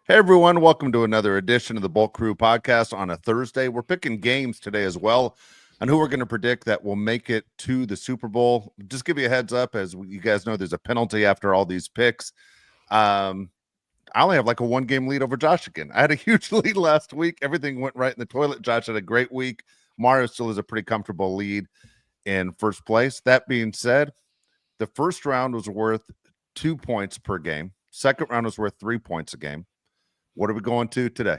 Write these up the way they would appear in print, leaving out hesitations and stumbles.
Hey everyone, welcome to another edition of the Bulk Crew podcast on a Thursday. We're picking games today as well and who we're going to predict that will make it to the Super Bowl. Just give you a heads up, as you guys know, there's a penalty after all these picks. I only have like a 1-game lead over Josh again. I had a huge lead last week. Everything went right in the toilet. Josh had a great week. Mario still has a pretty comfortable lead in first place. That being said, the first round was worth 2 points per game. Second round was worth 3 points a game. What are we going to today?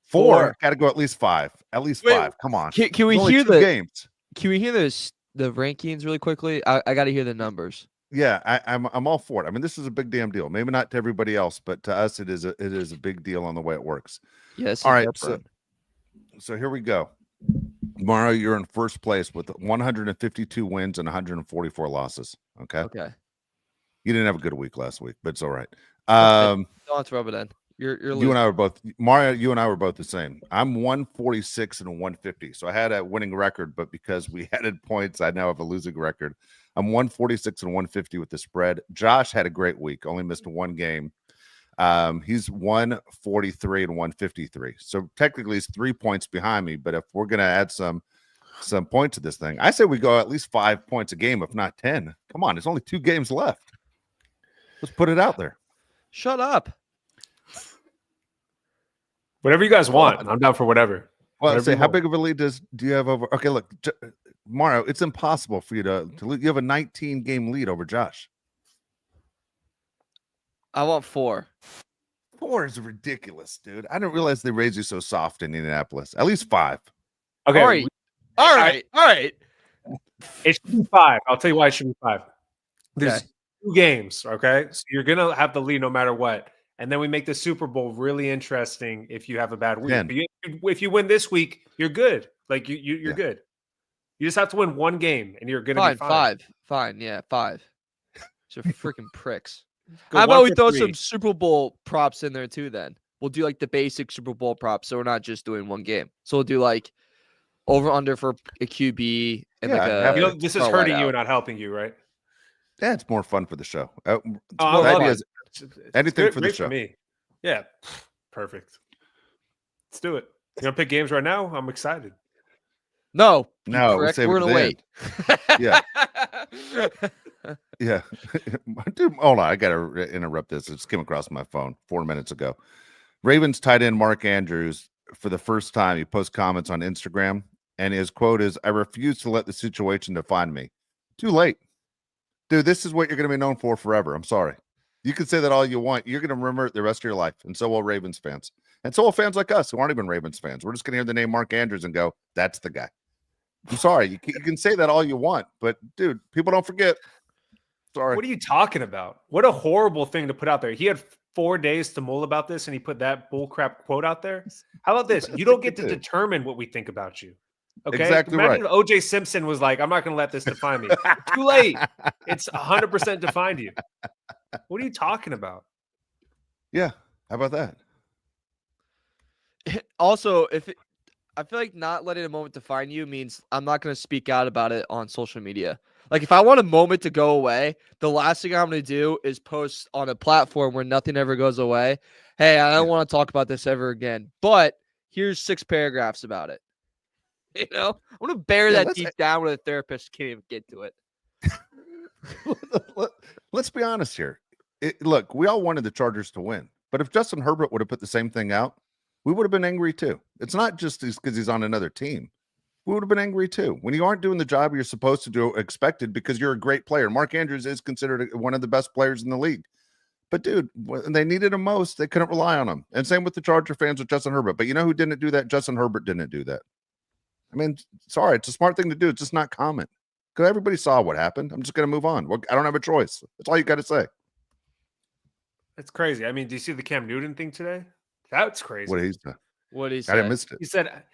Four. Got to go at least five. At least five. Come on. Can we only hear two games? Can we hear the rankings really quickly? I got to hear the numbers. Yeah, I'm all for it. I mean, this is a big damn deal. Maybe not to everybody else, but to us, it is a big deal on the way it works. Yes. All right. So here we go. Mario, you're in first place with 152 wins and 144 losses. Okay. Okay. You didn't have a good week last week, but it's all right. Don't have to rub it in. You're you and I were both Mario. You and I were both the same. I'm 146 and 150, so I had a winning record, but because we added points, I now have a losing record. I'm 146 and 150 with the spread. Josh had a great week, only missed one game. He's 143 and 153, so technically he's 3 points behind me. But if we're gonna add some points to this thing, I say we go at least 5 points a game, if not 10. Come on, there's only 2 games left. Let's put it out there. Shut up. Whatever you guys want. I'm down for whatever. Well, whatever say, how big of a lead do you have over? Okay, look, Mario, it's impossible for you to lead. You have a 19-game lead over Josh. I want 4. 4 is ridiculous, dude. I didn't realize they raised you so soft in Indianapolis. At least 5. Okay. All right. It should be 5. I'll tell you why it should be 5. There's Okay. 2 games, okay? So you're going to have the lead no matter what. And then we make the Super Bowl really interesting if you have a bad week. But if you win this week, you're good. Like you're good. You just have to win 1 game and you're going to be fine. 5. Fine. Yeah, 5. So freaking pricks. Go How about we 1 for throw 3. some Super Bowl props in there too then? We'll do like the basic Super Bowl props, so we're not just doing 1 game. So we'll do like over under for a QB and this is hurting you and not helping you, right? Yeah, it's more fun for the show. Anything for the show. For me. Yeah, perfect. Let's do it. You want to pick games right now? I'm excited. No, we're gonna wait. Yeah. Yeah. Dude, hold on. I got to interrupt this. It just came across my phone 4 minutes ago. Ravens tight end Mark Andrews, for the first time, he posts comments on Instagram, and his quote is, "I refuse to let the situation define me." Too late. Dude, this is what you're going to be known for forever. I'm sorry. You can say that all you want. You're going to remember it the rest of your life, and so will Ravens fans. And so will fans like us who aren't even Ravens fans. We're just going to hear the name Mark Andrews and go, that's the guy. I'm sorry. You can say that all you want, but, dude, people don't forget. Sorry. What are you talking about? What a horrible thing to put out there. He had 4 days to mull about this, and he put that bullcrap quote out there. How about this? You don't get to determine what we think about you. Okay, exactly. Imagine right. O.J. Simpson was like, "I'm not going to let this define me." Too late. It's 100% defined you. What are you talking about? Yeah. How about that? Also, I feel like not letting a moment define you means I'm not going to speak out about it on social media. Like if I want a moment to go away, the last thing I'm going to do is post on a platform where nothing ever goes away. Hey, I don't want to talk about this ever again, but here's 6 paragraphs about it. You know, I'm going to bury that deep down where the therapist can't even get to it. Let's be honest here. Look, we all wanted the Chargers to win, but if Justin Herbert would have put the same thing out, we would have been angry too. It's not just because he's on another team. We would have been angry too. When you aren't doing the job you're supposed to do, expected, because you're a great player. Mark Andrews is considered one of the best players in the league. But, dude, when they needed him most, they couldn't rely on him. And same with the Charger fans with Justin Herbert. But you know who didn't do that? Justin Herbert didn't do that. I mean, sorry, it's a smart thing to do. It's just not common. Because everybody saw what happened. I'm just going to move on. Well, I don't have a choice. That's all you got to say. That's crazy. I mean, do you see the Cam Newton thing today? That's crazy. What did he say? What did he say? I didn't miss it. He said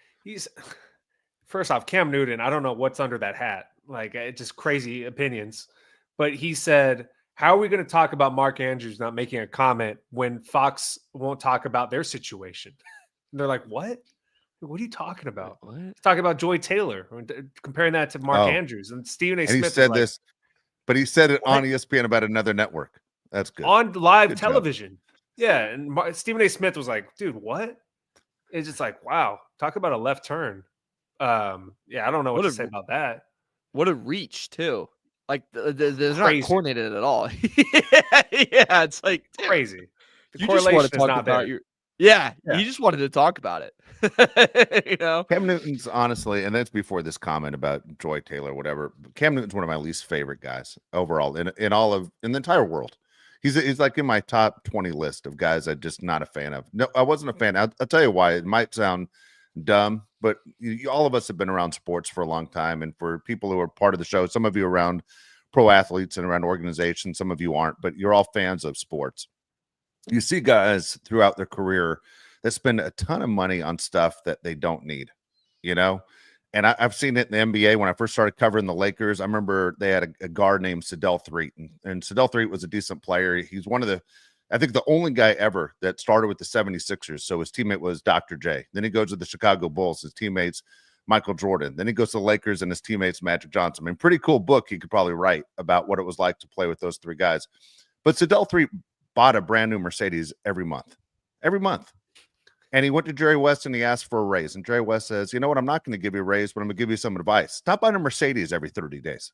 first off, Cam Newton, I don't know what's under that hat. Like, it's just crazy opinions. But he said, how are we going to talk about Mark Andrews not making a comment when Fox won't talk about their situation? And they're like, what? What are you talking about? What? He's talking about Joy Taylor, comparing that to Mark Andrews. And Stephen A. Smith. And he said this, but he said it on ESPN about another network. That's good. On live television. Yeah, and Stephen A. Smith was like, "Dude, what?" It's just like, wow, talk about a left turn. Yeah, I don't know what What to a say about that. what a reach too. Like they're not Crazy, coordinated at all. Yeah, it's like, dude, crazy. The you just want to correlation is talk not about there. your yeah, Yeah, you just wanted to talk about it. You know? Cam Newton's honestly, and that's before this comment about Joy Taylor, whatever. Cam Newton's one of my least favorite guys overall in all of in the entire world. He's like in my top 20 list of guys I'm just not a fan of. No, I wasn't a fan. I'll tell you why. It might sound dumb, but all of us have been around sports for a long time, and for people who are part of the show, some of you around pro athletes and around organizations, some of you aren't, but you're all fans of sports. You see guys throughout their career that spend a ton of money on stuff that they don't need, you know? And I've seen it in the NBA when I first started covering the Lakers. I remember they had a guard named Sedell Threatt, and Sedell Threatt was a decent player. He's one of the, I think, the only guy ever that started with the 76ers. So his teammate was Dr. J. Then he goes to the Chicago Bulls. His teammates, Michael Jordan. Then he goes to the Lakers, and his teammates, Magic Johnson. I mean, pretty cool book he could probably write about what it was like to play with those three guys. But Sedell Threatt bought a brand new Mercedes every month. Every month. And he went to Jerry West and he asked for a raise. And Jerry West says, you know what? I'm not going to give you a raise, but I'm going to give you some advice. Stop buying a Mercedes every 30 days.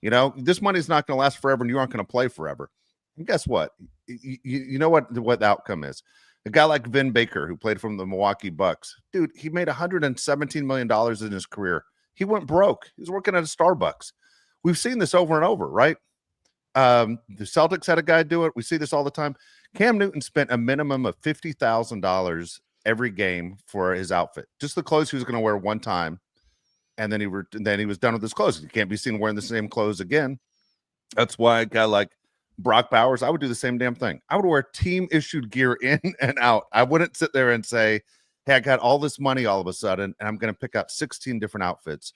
You know, this money's not going to last forever and you aren't going to play forever. And guess what? You know what the outcome is? A guy like Vin Baker, who played from the Milwaukee Bucks, dude, he made $117 million in his career. He went broke. He was working at a Starbucks. We've seen this over and over, right? The Celtics had a guy do it. We see this all the time. Cam Newton spent a minimum of $50,000 every game for his outfit, just the clothes he was going to wear one time, and then he was done with his clothes. He can't be seen wearing the same clothes again. That's why a guy like Brock Bowers, I would do the same damn thing. I would wear team issued gear in and out. I wouldn't sit there and say, hey, I got all this money all of a sudden, and I'm going to pick out 16 different outfits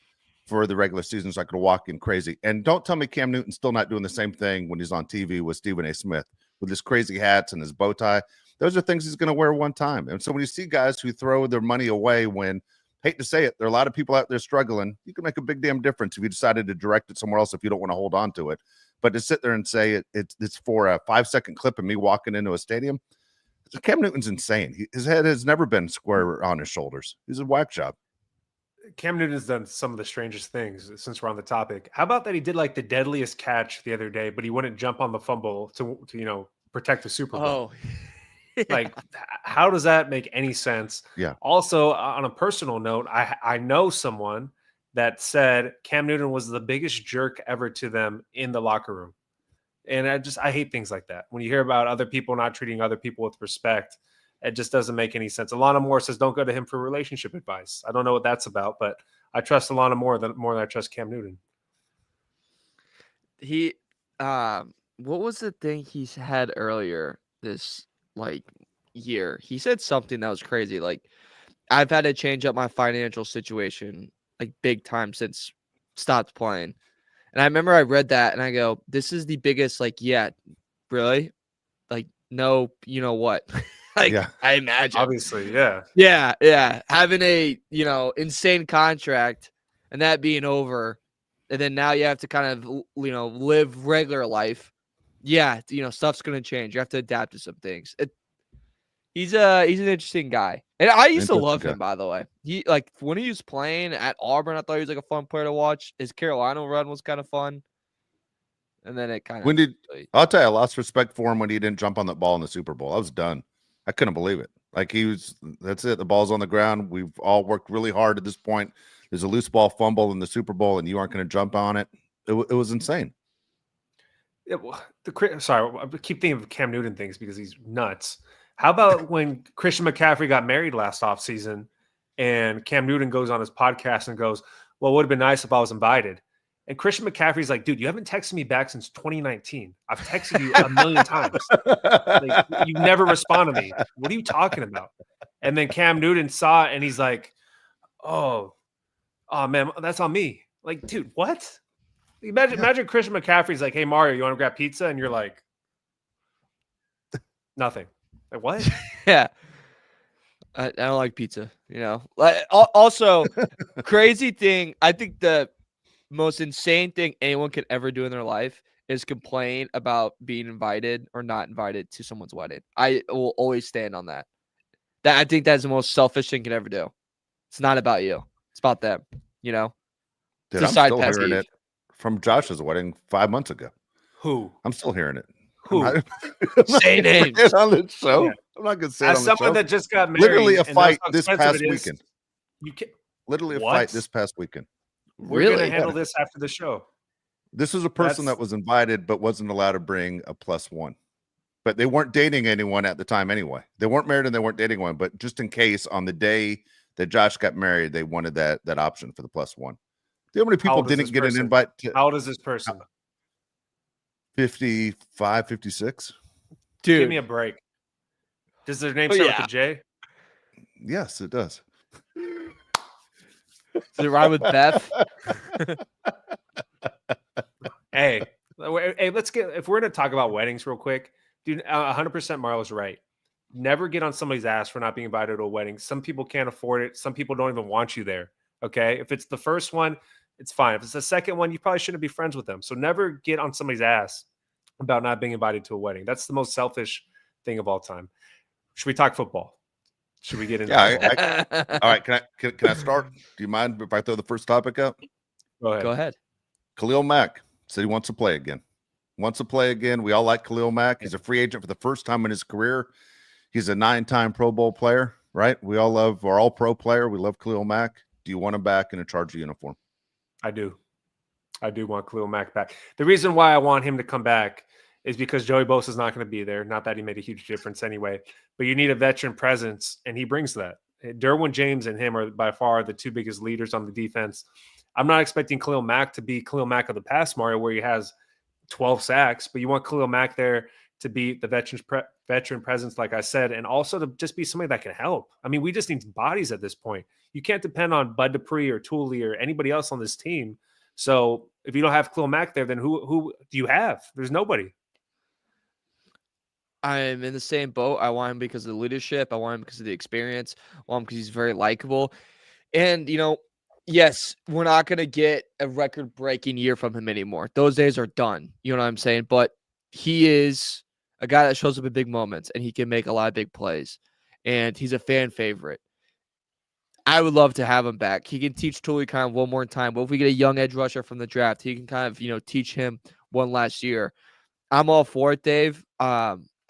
for the regular season so I could walk in crazy. And don't tell me Cam Newton's still not doing the same thing when he's on TV with Stephen A. Smith with his crazy hats and his bow tie. Those are things he's going to wear one time. And so when you see guys who throw their money away when, hate to say it, there are a lot of people out there struggling, you can make a big damn difference if you decided to direct it somewhere else if you don't want to hold on to it. But to sit there and say it's for a 5-second clip of me walking into a stadium, Cam Newton's insane. His head has never been square on his shoulders. He's a whack job. Cam Newton's done some of the strangest things since we're on the topic. How about that he did like the deadliest catch the other day, but he wouldn't jump on the fumble to protect the Super Bowl. Oh. Yeah. Like, how does that make any sense? Yeah. Also, on a personal note, I know someone that said Cam Newton was the biggest jerk ever to them in the locker room. And I hate things like that. When you hear about other people not treating other people with respect, it just doesn't make any sense. Alana Moore says, don't go to him for relationship advice. I don't know what that's about, but I trust Alana more than I trust Cam Newton. He, what was the thing he had earlier this year? He said something that was crazy. Like, I've had to change up my financial situation like big time since stopped playing. And I remember I read that and I go, this is the biggest, yeah, really? Like, no, you know what? Yeah. I imagine. Obviously, yeah. Yeah, yeah. Having a, insane contract and that being over, and then now you have to kind of, live regular life. Yeah, stuff's going to change. You have to adapt to some things. He's an interesting guy. And I used to love him, by the way. He when he was playing at Auburn, I thought he was a fun player to watch. His Carolina run was kind of fun. And then it kind of I'll tell you, I lost respect for him when he didn't jump on that ball in the Super Bowl. I was done. I couldn't believe it. That's it. The ball's on the ground. We've all worked really hard at this point. There's a loose ball fumble in the Super Bowl and you aren't going to jump on it. It was insane. Yeah, well, sorry, I keep thinking of Cam Newton things because he's nuts. How about when Christian McCaffrey got married last offseason and Cam Newton goes on his podcast and goes, well, it would have been nice if I was invited. And Christian McCaffrey's like, dude, you haven't texted me back since 2019. I've texted you a million times. You never respond to me. What are you talking about? And then Cam Newton saw it and he's like, oh man, that's on me. Like, dude, what? Imagine Christian McCaffrey's like, hey, Mario, you want to grab pizza? And you're like, nothing. Like, what? Yeah. I don't like pizza, Also, crazy thing, I think the most insane thing anyone could ever do in their life is complain about being invited or not invited to someone's wedding. I will always stand on that. I think that's the most selfish thing you can ever do. It's not about you. It's about them. You know, Dude, it's a I'm side still pet hearing peeve. it from Josh's wedding 5 months ago. Who? I'm still hearing it. Who? I'm not Say gonna names. say it on the show. Yeah. I'm not going to say it As on the someone show. that just got married, Literally a and knows fight how this expensive past it is, weekend. you can Literally a What? fight this past weekend. We're gonna Really? handle this after the show. This was a person That's- that was invited but wasn't allowed to bring a +1. But they weren't dating anyone at the time anyway. They weren't married and they weren't dating one. But just in case, on the day that Josh got married, they wanted that option for the +1. Do you know how many How people old is didn't this get an person? invite to How old is this person? 55, 56? Dude. Give me a break. Does their name Oh, start yeah. with a J? Yes, it does. Does it rhyme with Beth? Hey, let's get, if we're going to talk about weddings real quick, dude, 100% Marlo's right. Never get on somebody's ass for not being invited to a wedding. Some people can't afford it. Some people don't even want you there. Okay. If it's the first one, it's fine. If it's the second one, you probably shouldn't be friends with them. So never get on somebody's ass about not being invited to a wedding. That's the most selfish thing of all time. Should we talk football? Should we get into football? All right. Can I start? Do you mind if I throw the first topic up? Go ahead. Go ahead. Khalil Mack said he wants to play again. We all like Khalil Mack. He's a free agent for the first time in his career. He's a 9-time Pro Bowl player, right? We all love our all-pro player. We love Khalil Mack. Do you want him back in a Charger uniform? I do. I do want Khalil Mack back. The reason why I want him to come back is because Joey Bosa is not going to be there. Not that he made a huge difference anyway, but you need a veteran presence, and he brings that. Derwin James and him are by far the two biggest leaders on the defense. I'm not expecting Khalil Mack to be Khalil Mack of the past, Mario, where he has 12 sacks, but you want Khalil Mack there to be the veteran presence, like I said, and also to just be somebody that can help. I mean, we just need bodies at this point. You can't depend on Bud Dupree or Tooley or anybody else on this team. So if you don't have Khalil Mack there, then who do you have? There's nobody. I'm in the same boat. I want him because of the leadership. I want him because of the experience. I want him because he's very likable. And, yes, we're not going to get a record-breaking year from him anymore. Those days are done. You know what I'm saying? But he is a guy that shows up in big moments, and he can make a lot of big plays. And he's a fan favorite. I would love to have him back. He can teach Tooley kind of one more time. What if we get a young edge rusher from the draft? He can kind of, teach him one last year. I'm all for it, Dave.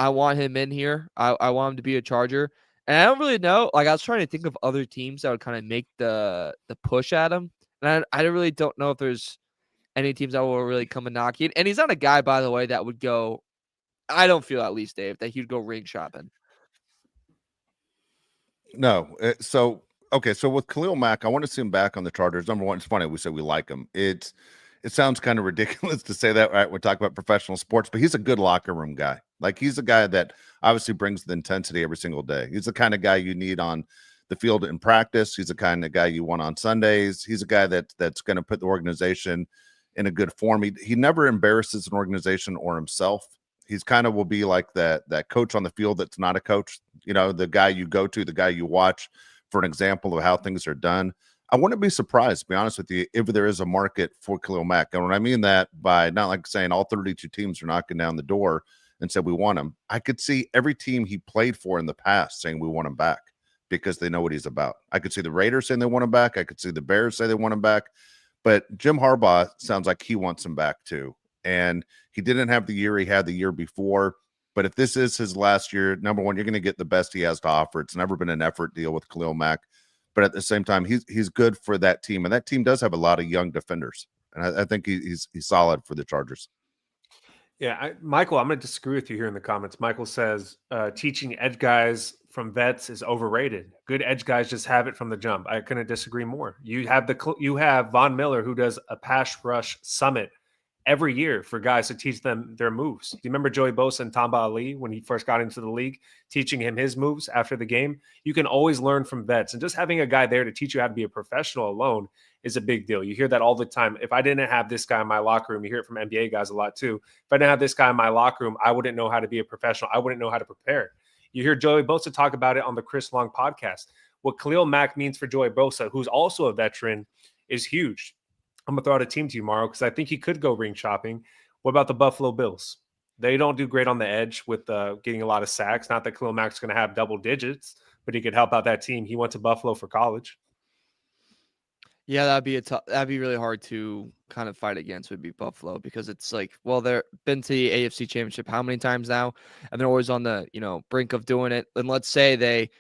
I want him in here. I want him to be a Charger. And I don't really know. Like, I was trying to think of other teams that would kind of make the push at him. And I really don't know if there's any teams that will really come and knock it. And he's not a guy, by the way, that would go, I don't feel at least, Dave, that he'd go ring shopping. No. So with Khalil Mack, I want to see him back on the Chargers. Number one, it's funny. We said we like him. It sounds kind of ridiculous to say that, right? We're talking about professional sports, but he's a good locker room guy. Like, he's a guy that obviously brings the intensity every single day. He's the kind of guy you need on the field in practice. He's the kind of guy you want on Sundays. He's a guy that's going to put the organization in a good form. He never embarrasses an organization or himself. He's kind of will be like that coach on the field that's not a coach, the guy you go to, the guy you watch for an example of how things are done. I wouldn't be surprised, to be honest with you, if there is a market for Khalil Mack. And when I mean that, by not like saying all 32 teams are knocking down the door and said we want him, I could see every team he played for in the past saying we want him back because they know what he's about. I could see the Raiders saying they want him back. I could see the Bears say they want him back. But Jim Harbaugh sounds like he wants him back too. And he didn't have the year he had the year before. But if this is his last year, number one, you're going to get the best he has to offer. It's never been an effort deal with Khalil Mack. But at the same time, he's good for that team. And that team does have a lot of young defenders. And I think he's solid for the Chargers. Yeah, Michael, I'm going to disagree with you here in the comments. Michael says teaching edge guys from vets is overrated. Good edge guys just have it from the jump. I couldn't disagree more. You have Von Miller, who does a pass rush summit every year for guys to teach them their moves. Do you remember Joey Bosa and Tamba Ali when he first got into the league, teaching him his moves after the game? You can always learn from vets, and just having a guy there to teach you how to be a professional alone is a big deal. You hear that all the time. If I didn't have this guy in my locker room, you hear it from NBA guys a lot too. If I didn't have this guy in my locker room, I wouldn't know how to be a professional. I wouldn't know how to prepare. You hear Joey Bosa talk about it on the Chris Long podcast. What Khalil Mack means for Joey Bosa, who's also a veteran, is huge. I'm going to throw out a team to you, Mario, because I think he could go ring shopping. What about the Buffalo Bills? They don't do great on the edge with getting a lot of sacks. Not that Khalil Mack's going to have double digits, but he could help out that team. He went to Buffalo for college. Yeah, that'd be really hard to kind of fight against, would be Buffalo, because it's like, well, they're been to the AFC Championship how many times now, and they're always on the brink of doing it. And let's say they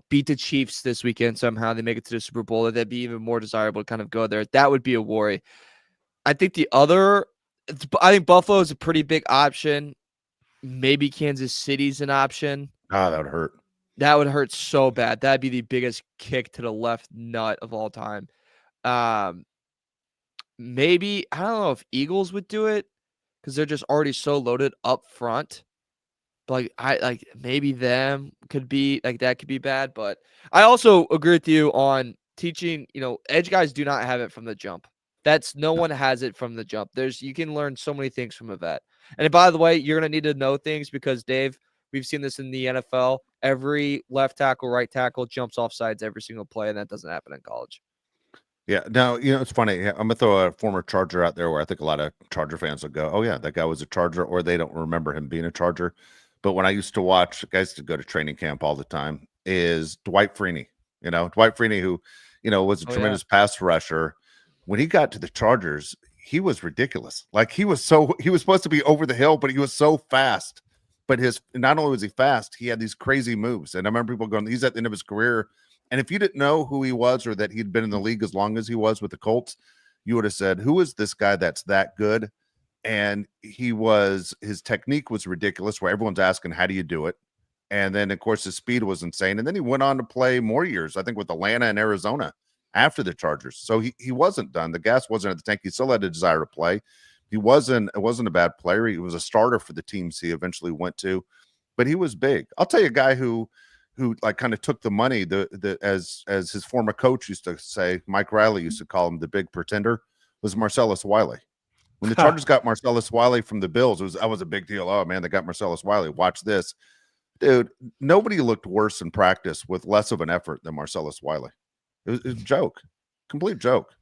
beat the Chiefs this weekend somehow, they make it to the Super Bowl, that'd be even more desirable to kind of go there. That would be a worry. I think Buffalo is a pretty big option. Maybe Kansas City's an option. Ah, that would hurt. That would hurt so bad. That'd be the biggest kick to the left nut of all time. Maybe I don't know if Eagles would do it because they're just already so loaded up front. But maybe them could be like that could be bad. But I also agree with you on teaching. Edge guys do not have it from the jump. No one has it from the jump. You can learn so many things from a vet. And by the way, you're gonna need to know things because Dave, we've seen this in the NFL. Every left tackle, right tackle jumps off sides every single play, and that doesn't happen in college. Yeah, no, it's funny. I'm gonna throw a former Charger out there where I think a lot of Charger fans will go, "Oh yeah, that guy was a Charger," or they don't remember him being a Charger. But when I used to watch guys to go to training camp all the time, is Dwight Freeney. Dwight Freeney, who was a tremendous pass rusher. When he got to the Chargers, he was ridiculous. Like he was supposed to be over the hill, but he was so fast. But not only was he fast, he had these crazy moves. And I remember people going, "He's at the end of his career." And if you didn't know who he was or that he'd been in the league as long as he was with the Colts, you would have said, "Who is this guy that's that good?" And his technique was ridiculous, where everyone's asking, "How do you do it?" And then, of course, his speed was insane. And then he went on to play more years, I think, with Atlanta and Arizona after the Chargers. So he wasn't done. The gas wasn't at the tank. He still had a desire to play. It wasn't a bad player. He was a starter for the teams he eventually went to, but he was big. I'll tell you a guy who like kind of took the money, as his former coach used to say, Mike Riley used to call him the big pretender, was Marcellus Wiley. When the Chargers got Marcellus Wiley from the Bills, that was a big deal. Oh man, they got Marcellus Wiley. Watch this. Dude, nobody looked worse in practice with less of an effort than Marcellus Wiley. It was a joke. Complete joke.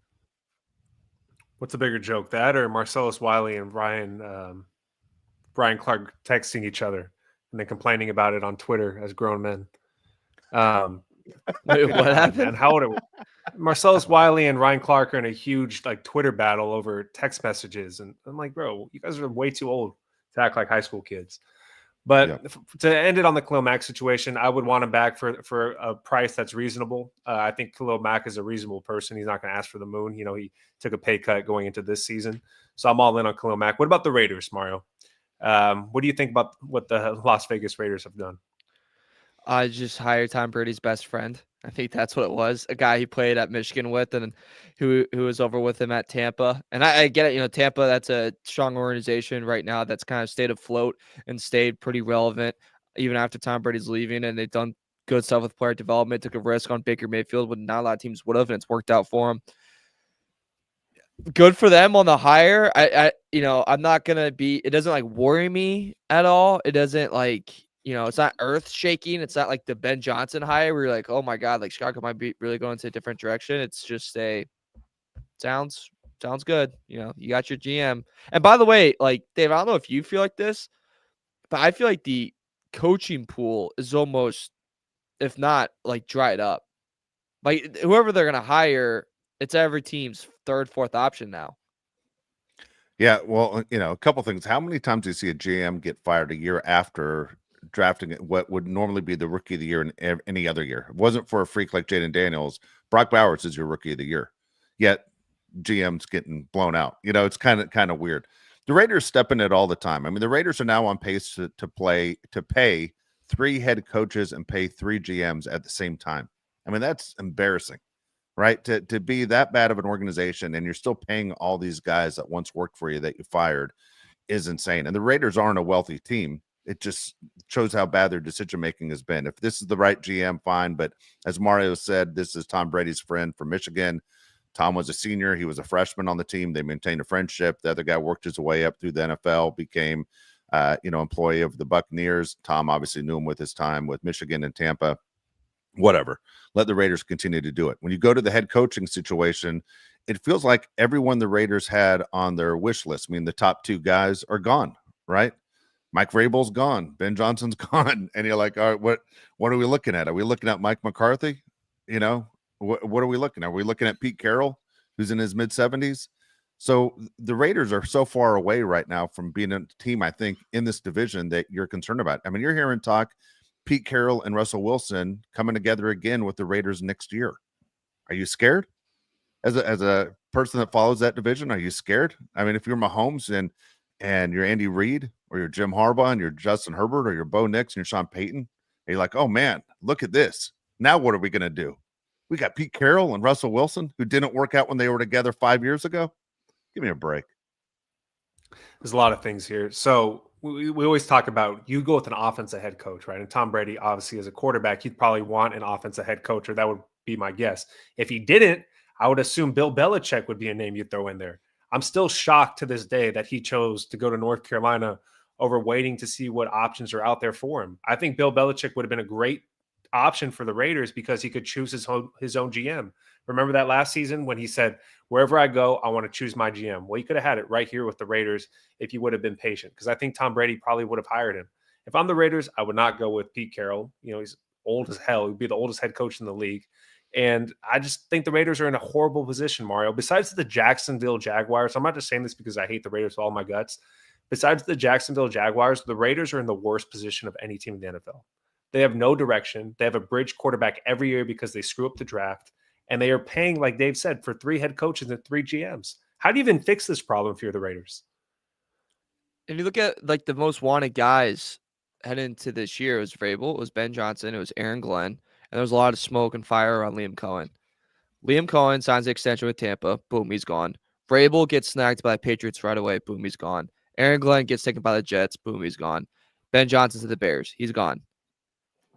What's a bigger joke, that or Marcellus Wiley and Brian Clark texting each other and then complaining about it on Twitter as grown men? Wait, what happened? And how would it? Marcellus Wiley and Ryan Clark are in a huge Twitter battle over text messages, and I'm like, bro, you guys are way too old to act like high school kids. But to end it on the Khalil Mack situation, I would want him back for a price that's reasonable. I think Khalil Mack is a reasonable person. He's not going to ask for the moon. He took a pay cut going into this season. So I'm all in on Khalil Mack. What about the Raiders, Mario? What do you think about what the Las Vegas Raiders have done? I just hired Tom Brady's best friend. I think that's what it was. A guy he played at Michigan with, and who was over with him at Tampa. And I get it. Tampa, that's a strong organization right now that's kind of stayed afloat and stayed pretty relevant even after Tom Brady's leaving. And they've done good stuff with player development. Took a risk on Baker Mayfield when not a lot of teams would have, and it's worked out for him. Good for them on the hire. I'm not gonna be. It doesn't worry me at all. It doesn't it's not earth shaking. It's not like the Ben Johnson hire where you're like, oh my God, Chicago might be really going into a different direction. It's just sounds good. You got your GM. And by the way, Dave, I don't know if you feel like this, but I feel like the coaching pool is almost, if not dried up. Whoever they're going to hire, it's every team's third, fourth option now. Yeah. Well, a couple things. How many times do you see a GM get fired a year after drafting what would normally be the rookie of the year in any other year? It wasn't for a freak like Jaden Daniels. Brock Bowers is your rookie of the year, yet GM's getting blown out. It's kind of weird. The Raiders step in it all the time. I mean, the Raiders are now on pace to pay 3 head coaches and pay 3 GMs at the same time. I mean, that's embarrassing, right? To be that bad of an organization and you're still paying all these guys that once worked for you that you fired is insane. And the Raiders aren't a wealthy team. It just shows how bad their decision-making has been. If this is the right GM, fine. But as Mario said, this is Tom Brady's friend from Michigan. Tom was a senior. He was a freshman on the team. They maintained a friendship. The other guy worked his way up through the NFL, became, employee of the Buccaneers. Tom obviously knew him with his time with Michigan and Tampa. whatever. Let the Raiders continue to do it. When you go to the head coaching situation, it feels like everyone the Raiders had on their wish list, I mean, the top 2 guys are gone, right? Mike Vrabel's gone. Ben Johnson's gone. And you're like, all right, what are we looking at? Are we looking at Mike McCarthy? You know, what are we looking at? Are we looking at Pete Carroll, who's in his mid-70s? So the Raiders are so far away right now from being a team, I think, in this division that you're concerned about. I mean, you're hearing talk Pete Carroll and Russell Wilson coming together again with the Raiders next year. Are you scared? As a person that follows that division, are you scared? I mean, if you're Mahomes and you're Andy Reid or you're Jim Harbaugh and you're Justin Herbert or you're Bo Nix and you're Sean Payton, and you're like, oh man, look at this. Now what are we going to do? We got Pete Carroll and Russell Wilson who didn't work out when they were together 5 years ago. Give me a break. There's a lot of things here. So we always talk about you go with an offensive head coach, right? And Tom Brady, obviously, as a quarterback, he'd probably want an offensive head coach, or that would be my guess. If he didn't, I would assume Bill Belichick would be a name you'd throw in there. I'm still shocked to this day that he chose to go to North Carolina over waiting to see what options are out there for him. I think Bill Belichick would have been a great option for the Raiders because he could choose his own GM. Remember that last season when he said, wherever I go, I want to choose my GM. Well, he could have had it right here with the Raiders if he would have been patient, because I think Tom Brady probably would have hired him. If I'm the Raiders, I would not go with Pete Carroll. You know, he's old as hell. He'd be the oldest head coach in the league. And I just think the Raiders are in a horrible position, Mario. Besides the Jacksonville Jaguars, I'm not just saying this because I hate the Raiders with all my guts. Besides the Jacksonville Jaguars, the Raiders are in the worst position of any team in the NFL. They have no direction. They have a bridge quarterback every year because they screw up the draft. And they are paying, like Dave said, for 3 head coaches and 3 GMs. How do you even fix this problem if you're the Raiders? And you look at like the most wanted guys heading into this year, it was Vrabel, it was Ben Johnson, it was Aaron Glenn, and there was a lot of smoke and fire around Liam Cohen. Liam Cohen signs the extension with Tampa, boom, he's gone. Vrabel gets snagged by the Patriots right away, boom, he's gone. Aaron Glenn gets taken by the Jets, boom, he's gone. Ben Johnson's to the Bears, he's gone.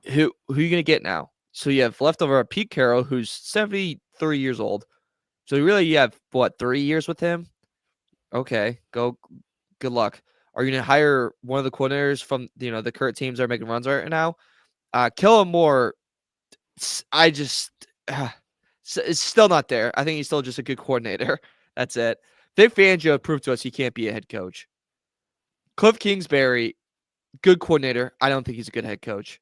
Who are you gonna get now? So you have leftover Pete Carroll, who's 73 years old. So you have what, 3 years with him? Okay, good luck. Are you gonna hire one of the coordinators from the current teams that are making runs right now? Kellen Moore, it's still not there. I think he's still just a good coordinator. That's it. Vic Fangio proved to us he can't be a head coach. Cliff Kingsbury, good coordinator. I don't think he's a good head coach.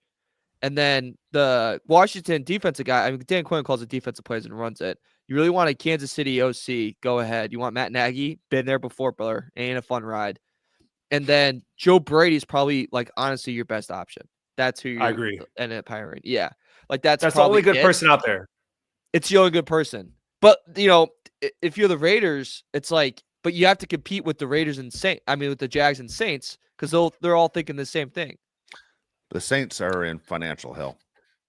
And then the Washington defensive guy, I mean, Dan Quinn calls it defensive plays and runs it. You really want a Kansas City OC, go ahead. You want Matt Nagy? Been there before, brother. Ain't a fun ride. And then Joe Brady's probably, like, honestly, your best option. That's who I agree. End up hiring. Yeah. Like, that's the only good person out there. It's the only good person. But, if you're the Raiders, it's like, but you have to compete with the Raiders and with the Jags and Saints, because they're all thinking the same thing. The Saints are in financial hell.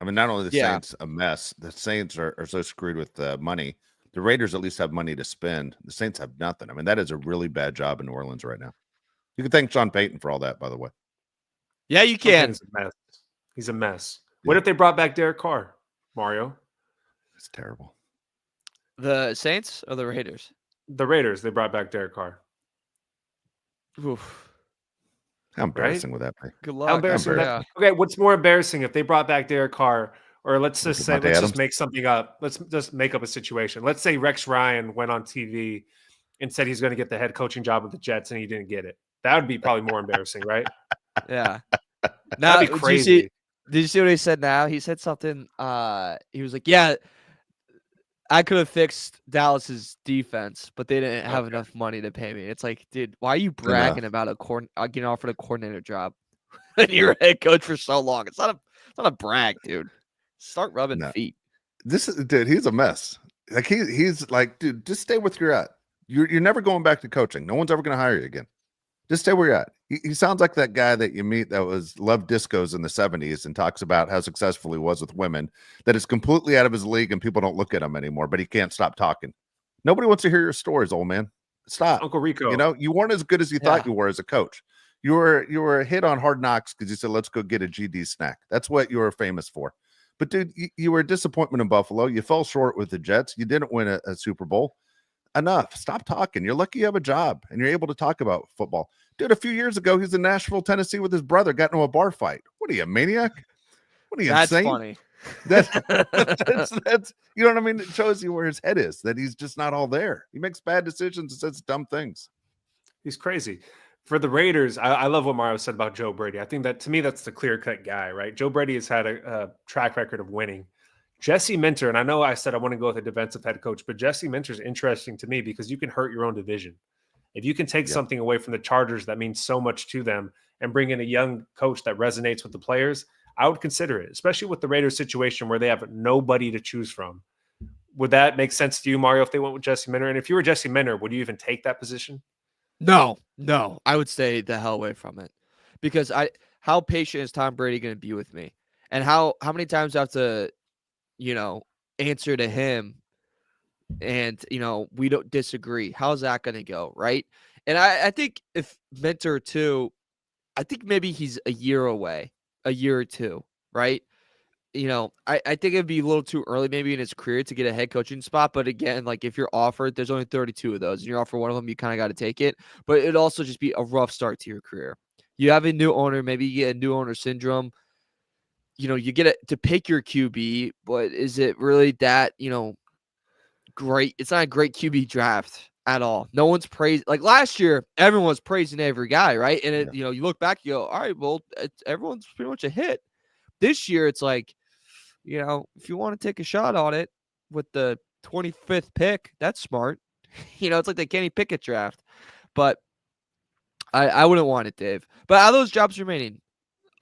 I mean, not only the Saints a mess, the Saints are so screwed with money. The Raiders at least have money to spend. The Saints have nothing. I mean, that is a really bad job in New Orleans right now. You can thank Sean Payton for all that, by the way. Yeah, you can. He's a mess. Yeah. What if they brought back Derek Carr, Mario? It's terrible. The Saints or the Raiders? The Raiders. They brought back Derek Carr. Oof. How embarrassing would that be? Good luck. How embarrassing would that be? Okay, what's more embarrassing if they brought back Derek Carr, or let's just make something up. Let's just make up a situation. Let's say Rex Ryan went on TV and said he's going to get the head coaching job with the Jets and he didn't get it. That would be probably more embarrassing, right? Yeah. That'd be crazy. Did you see what he said now? He said something. He was like, yeah, I could have fixed Dallas's defense, but they didn't have enough money to pay me. It's like, dude, why are you bragging about getting offered a coordinator job when you're a head coach for so long? It's not a brag, dude. Start rubbing feet. Dude, he's a mess. Like he's like, dude, just stay with your at. You're never going back to coaching. No one's ever going to hire you again. Just stay where you're at. He sounds like that guy that you meet that loved discos in the 70s and talks about how successful he was with women, that is completely out of his league and people don't look at him anymore, but he can't stop talking. Nobody wants to hear your stories, old man. Stop. Uncle Rico. You weren't as good as you thought you were as a coach. You were a hit on Hard Knocks because you said, let's go get a GD snack. That's what you were famous for. But, dude, you were a disappointment in Buffalo. You fell short with the Jets. You didn't win a Super Bowl. Enough. Stop talking. You're lucky you have a job and you're able to talk about football. Dude, a few years ago, he's in Nashville, Tennessee with his brother, got into a bar fight. What are you, a maniac? What are you, insane? That's funny. That's, that's you know what I mean? It shows you where his head is, that he's just not all there. He makes bad decisions and says dumb things. He's crazy. For the Raiders, I love what Mario said about Joe Brady. I think that, to me, that's the clear-cut guy, right? Joe Brady has had a track record of winning. Jesse Minter, and I know I said I want to go with a defensive head coach, but Jesse Minter is interesting to me because you can hurt your own division. If you can take something away from the Chargers that means so much to them and bring in a young coach that resonates with the players, I would consider it, especially with the Raiders situation where they have nobody to choose from. Would that make sense to you, Mario, if they went with Jesse Minter? And if you were Jesse Minter, would you even take that position? No, I would stay the hell away from it because how patient is Tom Brady going to be with me? And how many times I have to, answer to him and, we don't disagree. How's that going to go? Right. And I think if Mentor too, I think maybe he's a year away, a year or two. Right. I think it'd be a little too early maybe in his career to get a head coaching spot. But again, like if you're offered, there's only 32 of those and you're offered one of them, you kind of got to take it. But it'd also just be a rough start to your career. You have a new owner, maybe you get a new owner syndrome. You get to pick your QB, but is it really that, great? It's not a great QB draft at all. No one's praised. Like last year, everyone was praising every guy, right? And you look back, you go, all right, well, everyone's pretty much a hit. This year, it's like, if you want to take a shot on it with the 25th pick, that's smart. It's like the Kenny Pickett draft. But I wouldn't want it, Dave. But out of those jobs remaining,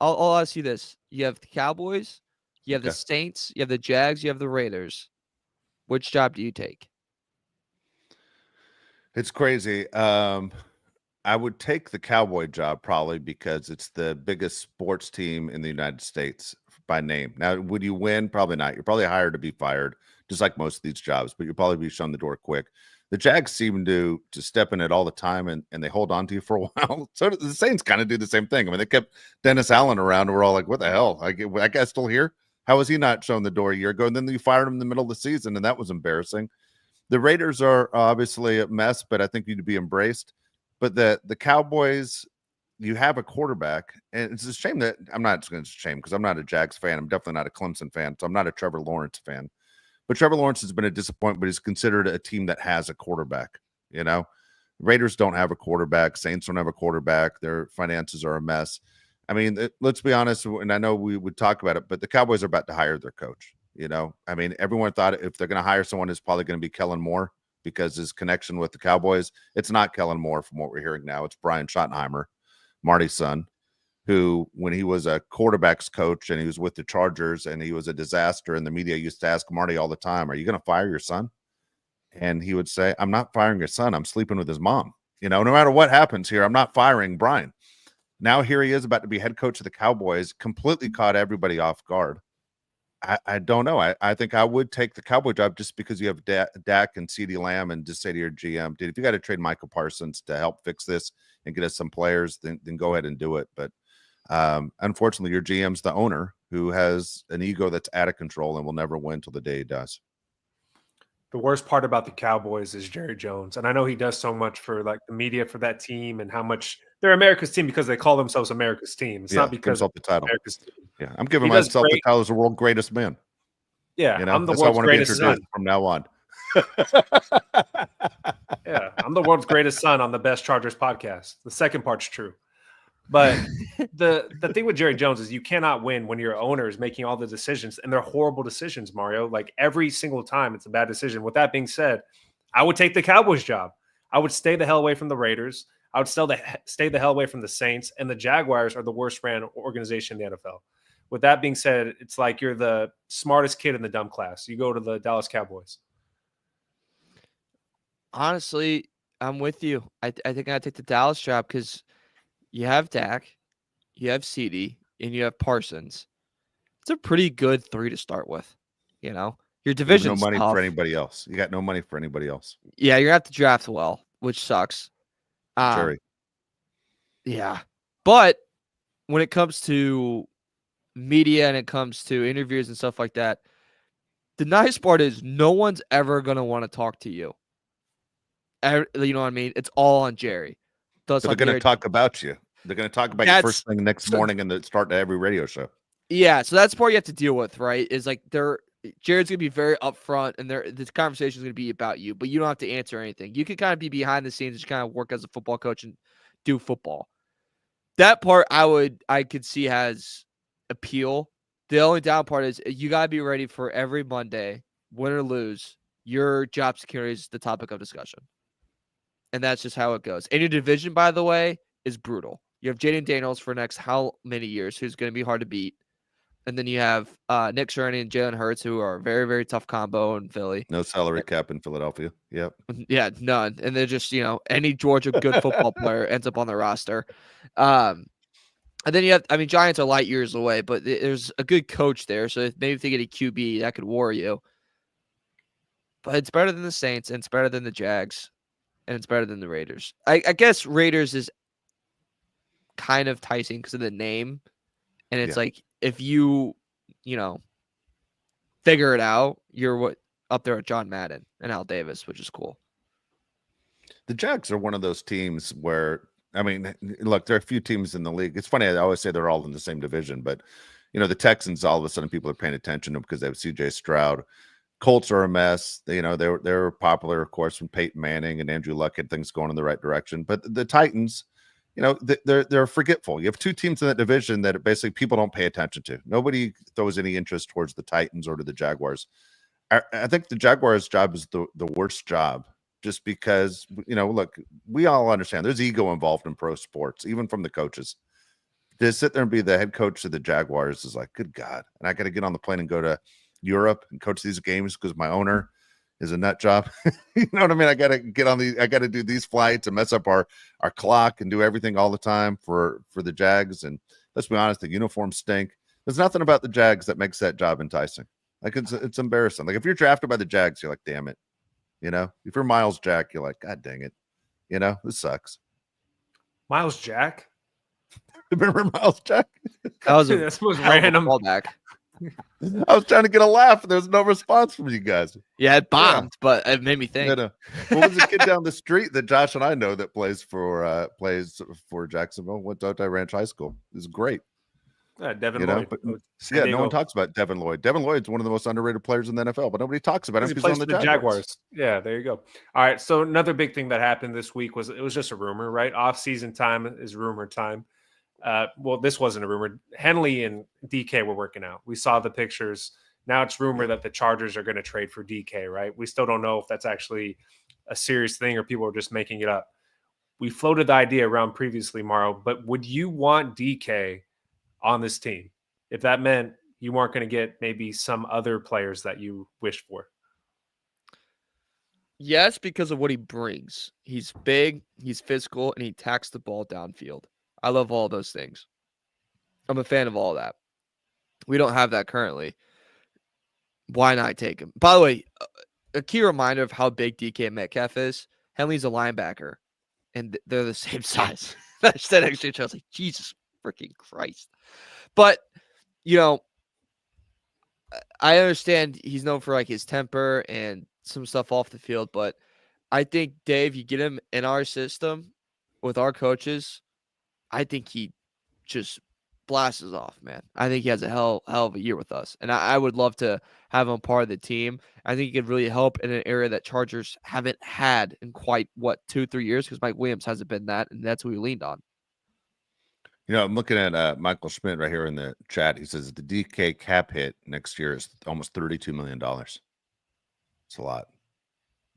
I'll ask you this. You have the Cowboys, you have the Saints, you have the Jags, you have the Raiders. Which job do you take? It's crazy. I would take the Cowboy job probably because it's the biggest sports team in the United States by name. Now, would you win? Probably not. You're probably hired to be fired, just like most of these jobs, but you'll probably be shown the door quick. The Jags seem to step in it all the time, and they hold on to you for a while. So the Saints kind of do the same thing. I mean, they kept Dennis Allen around, and we're all like, what the hell? That guy's still here? How was he not shown the door a year ago? And then you fired him in the middle of the season, and that was embarrassing. The Raiders are obviously a mess, but I think need to be embraced. But the Cowboys, you have a quarterback, and it's a shame that I'm not going to shame because I'm not a Jags fan. I'm definitely not a Clemson fan, so I'm not a Trevor Lawrence fan. But Trevor Lawrence has been a disappointment, but he's considered a team that has a quarterback. Raiders don't have a quarterback. Saints don't have a quarterback. Their finances are a mess. I mean, let's be honest, and I know we would talk about it, but the Cowboys are about to hire their coach. I mean, everyone thought if they're going to hire someone, it's probably going to be Kellen Moore because his connection with the Cowboys. It's not Kellen Moore from what we're hearing now. It's Brian Schottenheimer, Marty's son, who, when he was a quarterback's coach and he was with the Chargers and he was a disaster, and the media used to ask Marty all the time, are you going to fire your son? And he would say, I'm not firing your son. I'm sleeping with his mom. No matter what happens here, I'm not firing Brian. Now here he is about to be head coach of the Cowboys, completely caught everybody off guard. I don't know. I think I would take the Cowboy job just because you have Dak and CeeDee Lamb, and just say to your GM, dude, if you got to trade Michael Parsons to help fix this and get us some players, then go ahead and do it. But unfortunately, your GM's the owner who has an ego that's out of control and will never win till the day he does. The worst part about the Cowboys is Jerry Jones. And I know he does so much for like the media for that team and how much they're America's team because they call themselves America's team. It's not because of the title. America's team. Yeah, I'm giving myself the title as the world's greatest man. Yeah, I'm the world's greatest son from now on. Yeah, I'm the world's greatest son on the Best Chargers podcast. The second part's true. But the thing with Jerry Jones is you cannot win when your owner is making all the decisions, and they're horrible decisions, Mario. Like every single time it's a bad decision. With that being said, I would take the Cowboys job. I would stay the hell away from the Raiders. I would stay the hell away from the Saints, and the Jaguars are the worst ran organization in the NFL. With that being said, it's like you're the smartest kid in the dumb class. You go to the Dallas Cowboys. Honestly, I'm with you. I think I'd take the Dallas job because you have Dak, you have CeeDee, and you have Parsons. It's a pretty good three to start with. Your division's no money tough. for anybody else. You got no money for anybody else. Yeah, you're gonna have to draft well, which sucks. Jerry. Yeah, but when it comes to media and it comes to interviews and stuff like that, the nice part is no one's ever gonna want to talk to you. You know what I mean? It's all on Jerry. So they're going to talk about you. They're going to talk about you first thing next morning and the start to every radio show. Yeah, so that's part you have to deal with, right? Is like Jared's gonna be very upfront, and this conversation is gonna be about you, but you don't have to answer anything. You can kind of be behind the scenes, just kind of work as a football coach and do football. That part I could see has appeal. The only down part is you gotta be ready for every Monday, win or lose. Your job security is the topic of discussion, and that's just how it goes. And your division, by the way, is brutal. You have Jaden Daniels for the next how many years, who's going to be hard to beat. And then you have Nick Sirianni and Jalen Hurts, who are a very, very tough combo in Philly. No salary cap in Philadelphia. Yep. Yeah, none. And they're just, any Georgia good football player ends up on the roster. And then you have, Giants are light years away, but there's a good coach there. So maybe if they get a QB, that could worry you. But it's better than the Saints, and it's better than the Jags, and it's better than the Raiders. I guess Raiders is kind of enticing because of the name. And it's like, if you figure it out, you're up there with John Madden and Al Davis, which is cool. The Jags are one of those teams where, look, there are a few teams in the league. It's funny, I always say they're all in the same division, but the Texans, all of a sudden people are paying attention to them because they have CJ Stroud. Colts are a mess. They were popular, of course, when Peyton Manning and Andrew Luck had things going in the right direction. But the Titans, they're forgetful. You have two teams in that division that basically people don't pay attention to. Nobody throws any interest towards the Titans or to the Jaguars. I think the Jaguars' job is the worst job, just because, look, we all understand there's ego involved in pro sports, even from the coaches. To sit there and be the head coach of the Jaguars is like, good God. And I got to get on the plane and go to Europe and coach these games because my owner is a nut job. You know what I mean? I got to do these flights and mess up our clock and do everything all the time for the Jags. And let's be honest, the uniforms stink. There's nothing about the Jags that makes that job enticing. Like it's embarrassing. Like if you're drafted by the Jags, you're like, damn it. If you're Miles Jack, you're like, God dang it. This sucks. Miles Jack? Remember Miles Jack? That was that's most random callback. I was trying to get a laugh, and there was no response from you guys. Yeah, it bombed, but it made me think. What was the kid down the street that Josh and I know that plays for Jacksonville? Went to Otay Ranch High School. It was great. Devin Lloyd. But, no one talks about Devin Lloyd. Devin Lloyd's one of the most underrated players in the NFL, but nobody talks about him because he's on the Jaguars. Yeah, there you go. All right, so another big thing that happened this week was just a rumor, right? Off-season time is rumor time. Well, this wasn't a rumor. Henley and DK were working out. We saw the pictures. Now it's rumored that the Chargers are going to trade for DK, right? We still don't know if that's actually a serious thing or people are just making it up. We floated the idea around previously, Morrow, but would you want DK on this team if that meant you weren't going to get maybe some other players that you wished for? Yes, because of what he brings. He's big, he's physical, and he attacks the ball downfield. I love all those things. I'm a fan of all that. We don't have that currently. Why not take him? By the way, a key reminder of how big DK Metcalf is. Henley's a linebacker, and they're the same size. That's that extra. I was like, Jesus freaking Christ. But, I understand he's known for like his temper and some stuff off the field, but I think, Dave, you get him in our system with our coaches, I think he just blasts us off, man. I think he has a hell of a year with us. And I would love to have him part of the team. I think he could really help in an area that Chargers haven't had in quite, 2-3 years, because Mike Williams hasn't been that, and that's who we leaned on. I'm looking at Michael Schmidt right here in the chat. He says the DK cap hit next year is almost $32 million. It's a lot.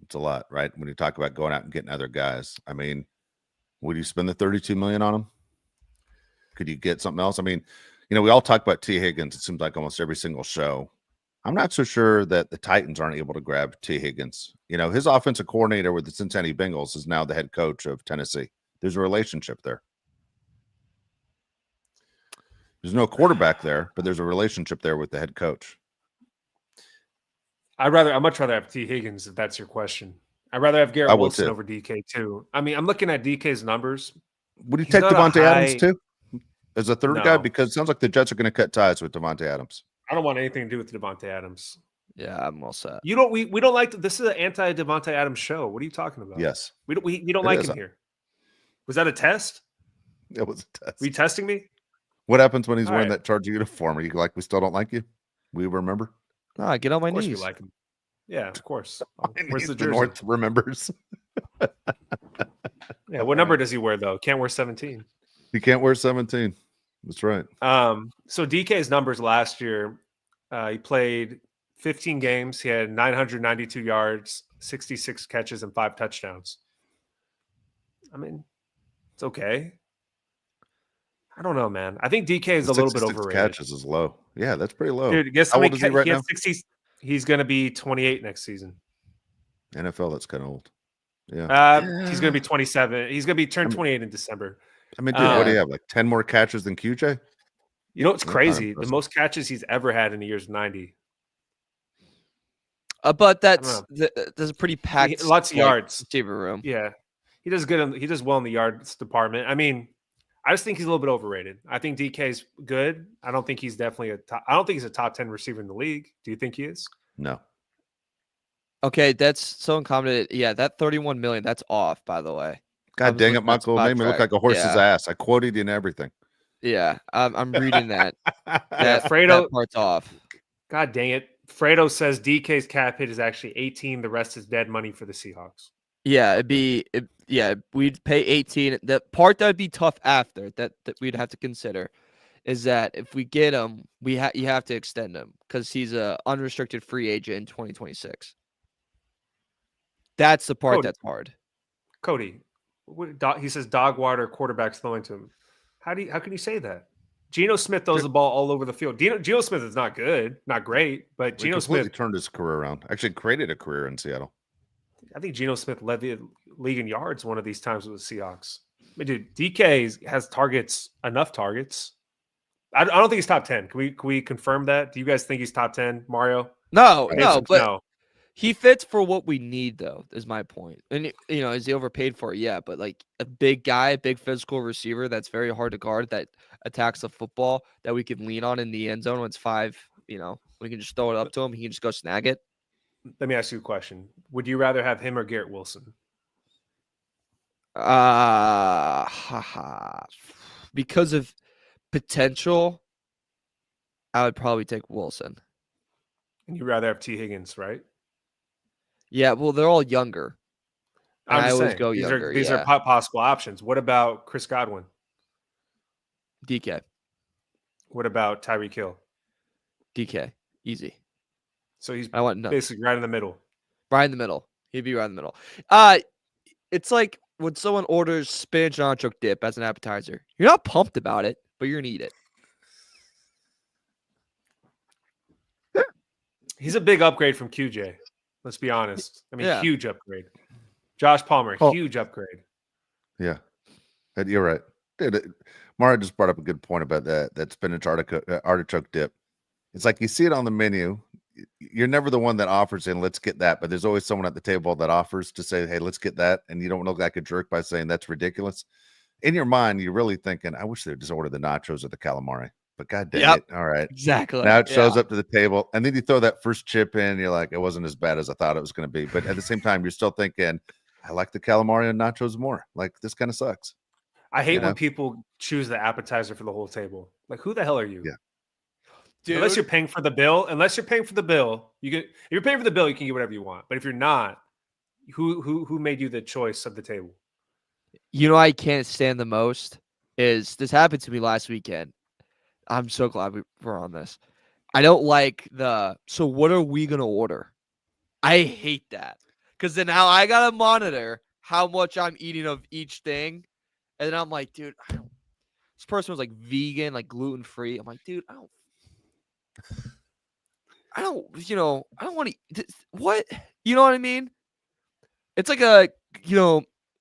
It's a lot, right? When you talk about going out and getting other guys, would you spend the $32 million on him? Could you get something else? We all talk about T. Higgins. It seems like almost every single show. I'm not so sure that the Titans aren't able to grab T. Higgins. His offensive coordinator with the Cincinnati Bengals is now the head coach of Tennessee. There's a relationship there. There's no quarterback there, but there's a relationship there with the head coach. I'd much rather have T. Higgins, if that's your question. I'd rather have Garrett Wilson over DK too. I'm looking at DK's numbers. Would you take Devontae Adams too as a third guy? Because it sounds like the Jets are going to cut ties with Devontae Adams. I don't want anything to do with Devontae Adams. Yeah, I'm all set. We don't like this is an anti-Devontae Adams show. What are you talking about? Yes. We don't like him here. Was that a test? It was a test. Were you testing me? What happens when he's All wearing right. that Charger uniform? Are you like, we still don't like you? We remember. Nah, get on my Of course we knees. like him. Yeah, of course. And Where's he's the the jersey? North remembers. Yeah, what number does he wear though? Can't wear 17. He can't wear 17. That's right. So DK's numbers last year, he played 15 games. He had 992 yards, 66 catches, and 5 touchdowns. I mean, it's okay. I don't know, man. I think DK is a little bit 66 overrated. catches is low. Yeah, that's pretty low. Dude, guess How how old many is he right now? 60. He's going to be 28 next season. NFL, that's kind of old. Yeah. He's going to be 27. He's going to be turned 28 in December. I mean, dude, what do you have? Like 10 more catches than QJ? You know what's That's crazy? The impressive. most catches he's ever had in a year is 90. But don't there's a pretty packed Lots of yards. receiver room. Yeah, he does good. He does well in the yards department. I mean, I just think he's a little bit overrated. I think DK's good. I don't think he's definitely I don't think he's a top 10 receiver in the league. Do you think he is? No. Okay, that's someone commented. Yeah, that 31 million. That's off, by the way. God dang it, Michael. Made me look like a horse's ass. I quoted you and everything. Yeah, I'm reading that. Yeah, that part's off. God dang it. Fredo says DK's cap hit is actually 18. The rest is dead money for the Seahawks. Yeah, we'd pay 18. The part that would be tough after that we'd have to consider is that if we get him, you have to extend him because he's a unrestricted free agent in 2026. That's the part that's hard. Cody, he says dog water quarterback throwing to him. How can you say that? Geno Smith throws the ball all over the field. Geno Smith is not good, not great, but Geno Smith turned his career around. Actually created a career in Seattle. I think Geno Smith led the league in yards one of these times with the Seahawks. I mean, dude, DK has enough targets. I don't think he's top 10. Can we confirm that? Do you guys think he's top 10, Mario? No, but no. He fits for what we need, though, is my point. And, is he overpaid for it? Yeah, but like a big guy, big physical receiver that's very hard to guard, that attacks the football, that we can lean on in the end zone when it's 5, we can just throw it up to him. He can just go snag it. Let me ask you a question. Would you rather have him or Garrett Wilson? Because of potential, I would probably take Wilson. And you'd rather have T. Higgins, right? Yeah, well, they're all younger. I always go younger. These are possible options. What about Chris Godwin? DK. What about Tyreek Hill? DK. Easy. So he's basically right in the middle. Right in the middle. He'd be right in the middle. It's like when someone orders spinach and artichoke dip as an appetizer. You're not pumped about it, but you're going to eat it. He's a big upgrade from QJ. Let's be honest. I mean, huge upgrade. Josh Palmer, huge upgrade. Yeah, you're right. Dude, Mara just brought up a good point about that spinach artichoke dip. It's like you see it on the menu. You're never the one that offers in, let's get that. But there's always someone at the table that offers to say, hey, let's get that. And you don't look like a jerk by saying that's ridiculous. In your mind, you're really thinking, I wish they'd just order the nachos or the calamari. But God dang it. All right. Exactly. Now it shows up to the table. And then you throw that first chip in. You're like, it wasn't as bad as I thought it was going to be. But at the same time, you're still thinking, I like the calamari and nachos more. Like, this kind of sucks. I hate when people choose the appetizer for the whole table. Like, who the hell are you? Yeah. Dude. Unless you're paying for the bill, you can. If you're paying for the bill, you can get whatever you want. But if you're not, who made you the choice of the table? I can't stand the most is this happened to me last weekend. I'm so glad we're on this. I don't like so what are we going to order? I hate that. Because then now I got to monitor how much I'm eating of each thing. And then I'm like, dude, this person was like vegan, like gluten-free. I'm like, dude, I don't want to eat what? You know what I mean? It's like it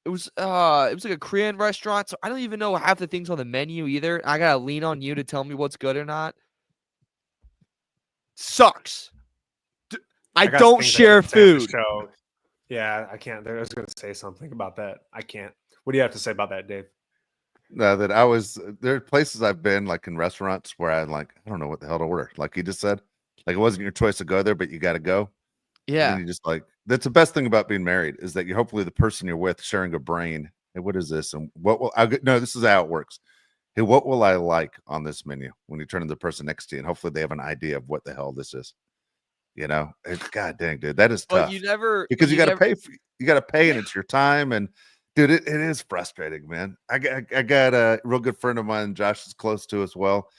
was like a Korean restaurant, so I don't even know half the things on the menu either. I gotta lean on you to tell me what's good or not. Sucks. I don't share food. Yeah, I can't. I was going to say something about that. I can't. What do you have to say about that, Dave? No, there are places I've been, like in restaurants, where I'm like, I don't know what the hell to order. Like you just said, like it wasn't your choice to go there, but you got to go. Yeah. And you just like, that's the best thing about being married is that you're hopefully the person you're with sharing a brain. Hey, what is this? And no, this is how it works. Hey, what will I like on this menu when you turn to the person next to you, and hopefully they have an idea of what the hell this is. God dang, dude, that is But tough you never because you got to never pay. You got to pay, and it's your time. And dude, it is frustrating, man. I got a real good friend of mine, Josh is close to as well.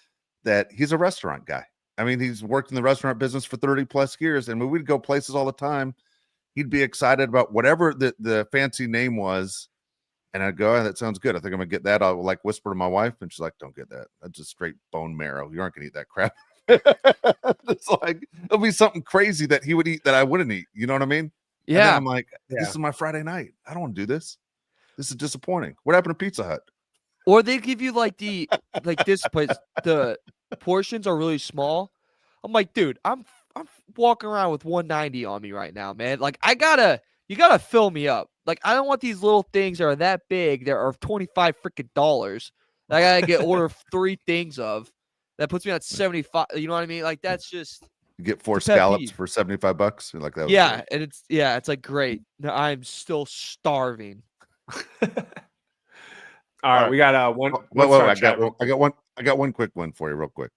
That he's a restaurant guy. I mean, he's worked in the restaurant business for 30 plus years, and when we'd go places all the time, he'd be excited about whatever the fancy name was. And I'd go, oh, that sounds good. I think I'm gonna get that. I'll like whisper to my wife, and she's like, don't get that. That's just straight bone marrow. You aren't gonna eat that crap. It's like it'll be something crazy that he would eat that I wouldn't eat. You know what I mean? And then Yeah. I'm like, this is my Friday night. I don't want to do this. This is disappointing. What happened to Pizza Hut? Or they give you like this place, the portions are really small. I'm like, dude, I'm walking around with 190 on me right now, man. Like you gotta fill me up. Like I don't want these little things that are that big that are 25 freaking dollars. That I gotta get order 3 things of. That puts me at 75. You know what I mean? Like that's just You get 4 it's a pet scallops peeve. for $75. You're like that. Was Yeah, great. and it's like great. No, I'm still starving. All right, we got one. I got one quick one for you, real quick.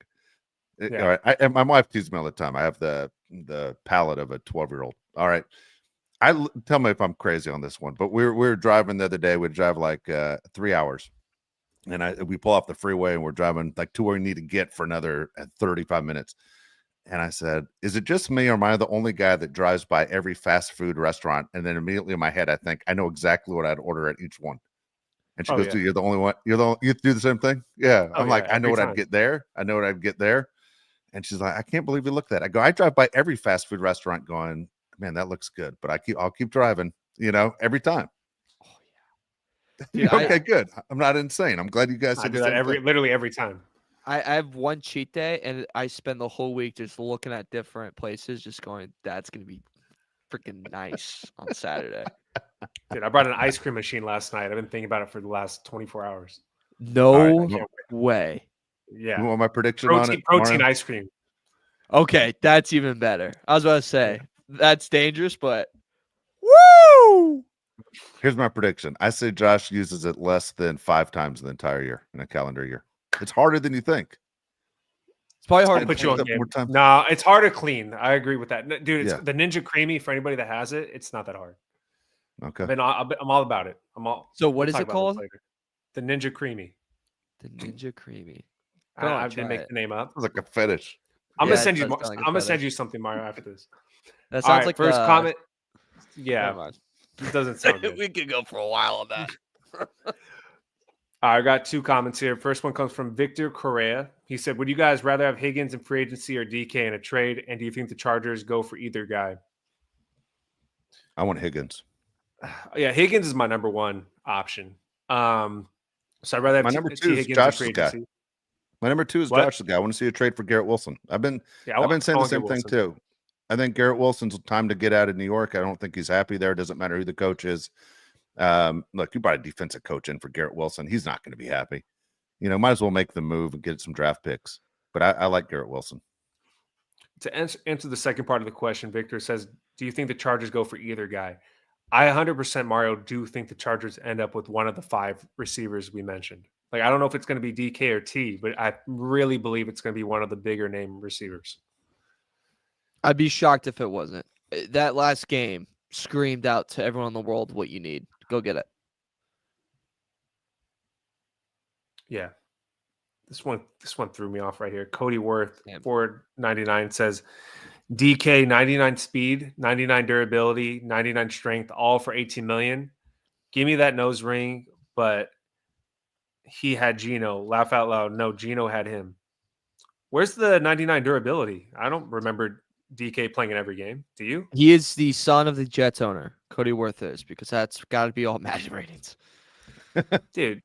Yeah. All right, and my wife teases me all the time. I have the palate of a 12-year-old. All right, tell me if I'm crazy on this one, but we were driving the other day. We'd drive like 3 hours, and we pull off the freeway, and we're driving like to where we need to get for another 35 minutes. And I said, is it just me, or am I the only guy that drives by every fast food restaurant? And then immediately in my head, I think I know exactly what I'd order at each one. And she goes, dude, you're the only one. You do the same thing? Yeah. I'm like, I know what I'd get there. I know what I'd get there. And she's like, I can't believe you looked at it. I go, I drive by every fast food restaurant going, man, that looks good. But I'll keep driving, every time. Oh yeah. Dude, okay, good. I'm not insane. I'm glad you guys I do that literally every time. I have one cheat day, and I spend the whole week just looking at different places, just going, that's going to be freaking nice on Saturday. Dude, I brought an ice cream machine last night. I've been thinking about it for the last 24 hours. No way. Yeah. You want my prediction protein, on it? Protein ice cream. Okay, that's even better. I was about to say, that's dangerous, but woo! Here's my prediction. I say Josh uses it less than 5 times in the entire year, in a calendar year. It's harder than you think. It's probably hard to put you on game. No, it's hard to clean. I agree with that. Dude, it's the Ninja Creamy, for anybody that has it, it's not that hard. Okay. I'm all about it. So what is it called? The Ninja Creamy. The Ninja Creamy. I didn't make the name up. It's like a fetish. I'm gonna send you. I'm gonna send you something, Mario, after this. That sounds like first comment. Yeah, it doesn't sound good. We could go for a while on that. I got 2 comments here. First one comes from Victor Correa. He said, would you guys rather have Higgins in free agency or DK in a trade? And do you think the Chargers go for either guy? I want Higgins. Yeah, Higgins is my number 1 option. So I'd rather have my number 2 is Josh's guy. My number 2 is Josh's guy. I want to see a trade for Garrett Wilson. I've been saying the same thing too. I think Garrett Wilson's time to get out of New York. I don't think he's happy there. It doesn't matter who the coach is. Look, you brought a defensive coach in for Garrett Wilson. He's not going to be happy. Might as well make the move and get some draft picks. But I like Garrett Wilson. To answer the second part of the question, Victor says, do you think the Chargers go for either guy? I 100%, Mario, do think the Chargers end up with one of the 5 receivers we mentioned. Like, I don't know if it's going to be DK or T, but I really believe it's going to be one of the bigger name receivers. I'd be shocked if it wasn't. That last game screamed out to everyone in the world what you need. Go get it. Yeah. This one threw me off right here. Cody Worth, 499 says DK 99 speed, 99 durability, 99 strength, all for 18 million. Give me that nose ring, but he had Geno. Laugh out loud. No, Geno had him. Where's the 99 durability? I don't remember DK playing in every game. Do you? He is the son of the Jets owner, Cody Worth is, because that's got to be all Madden ratings. Dude,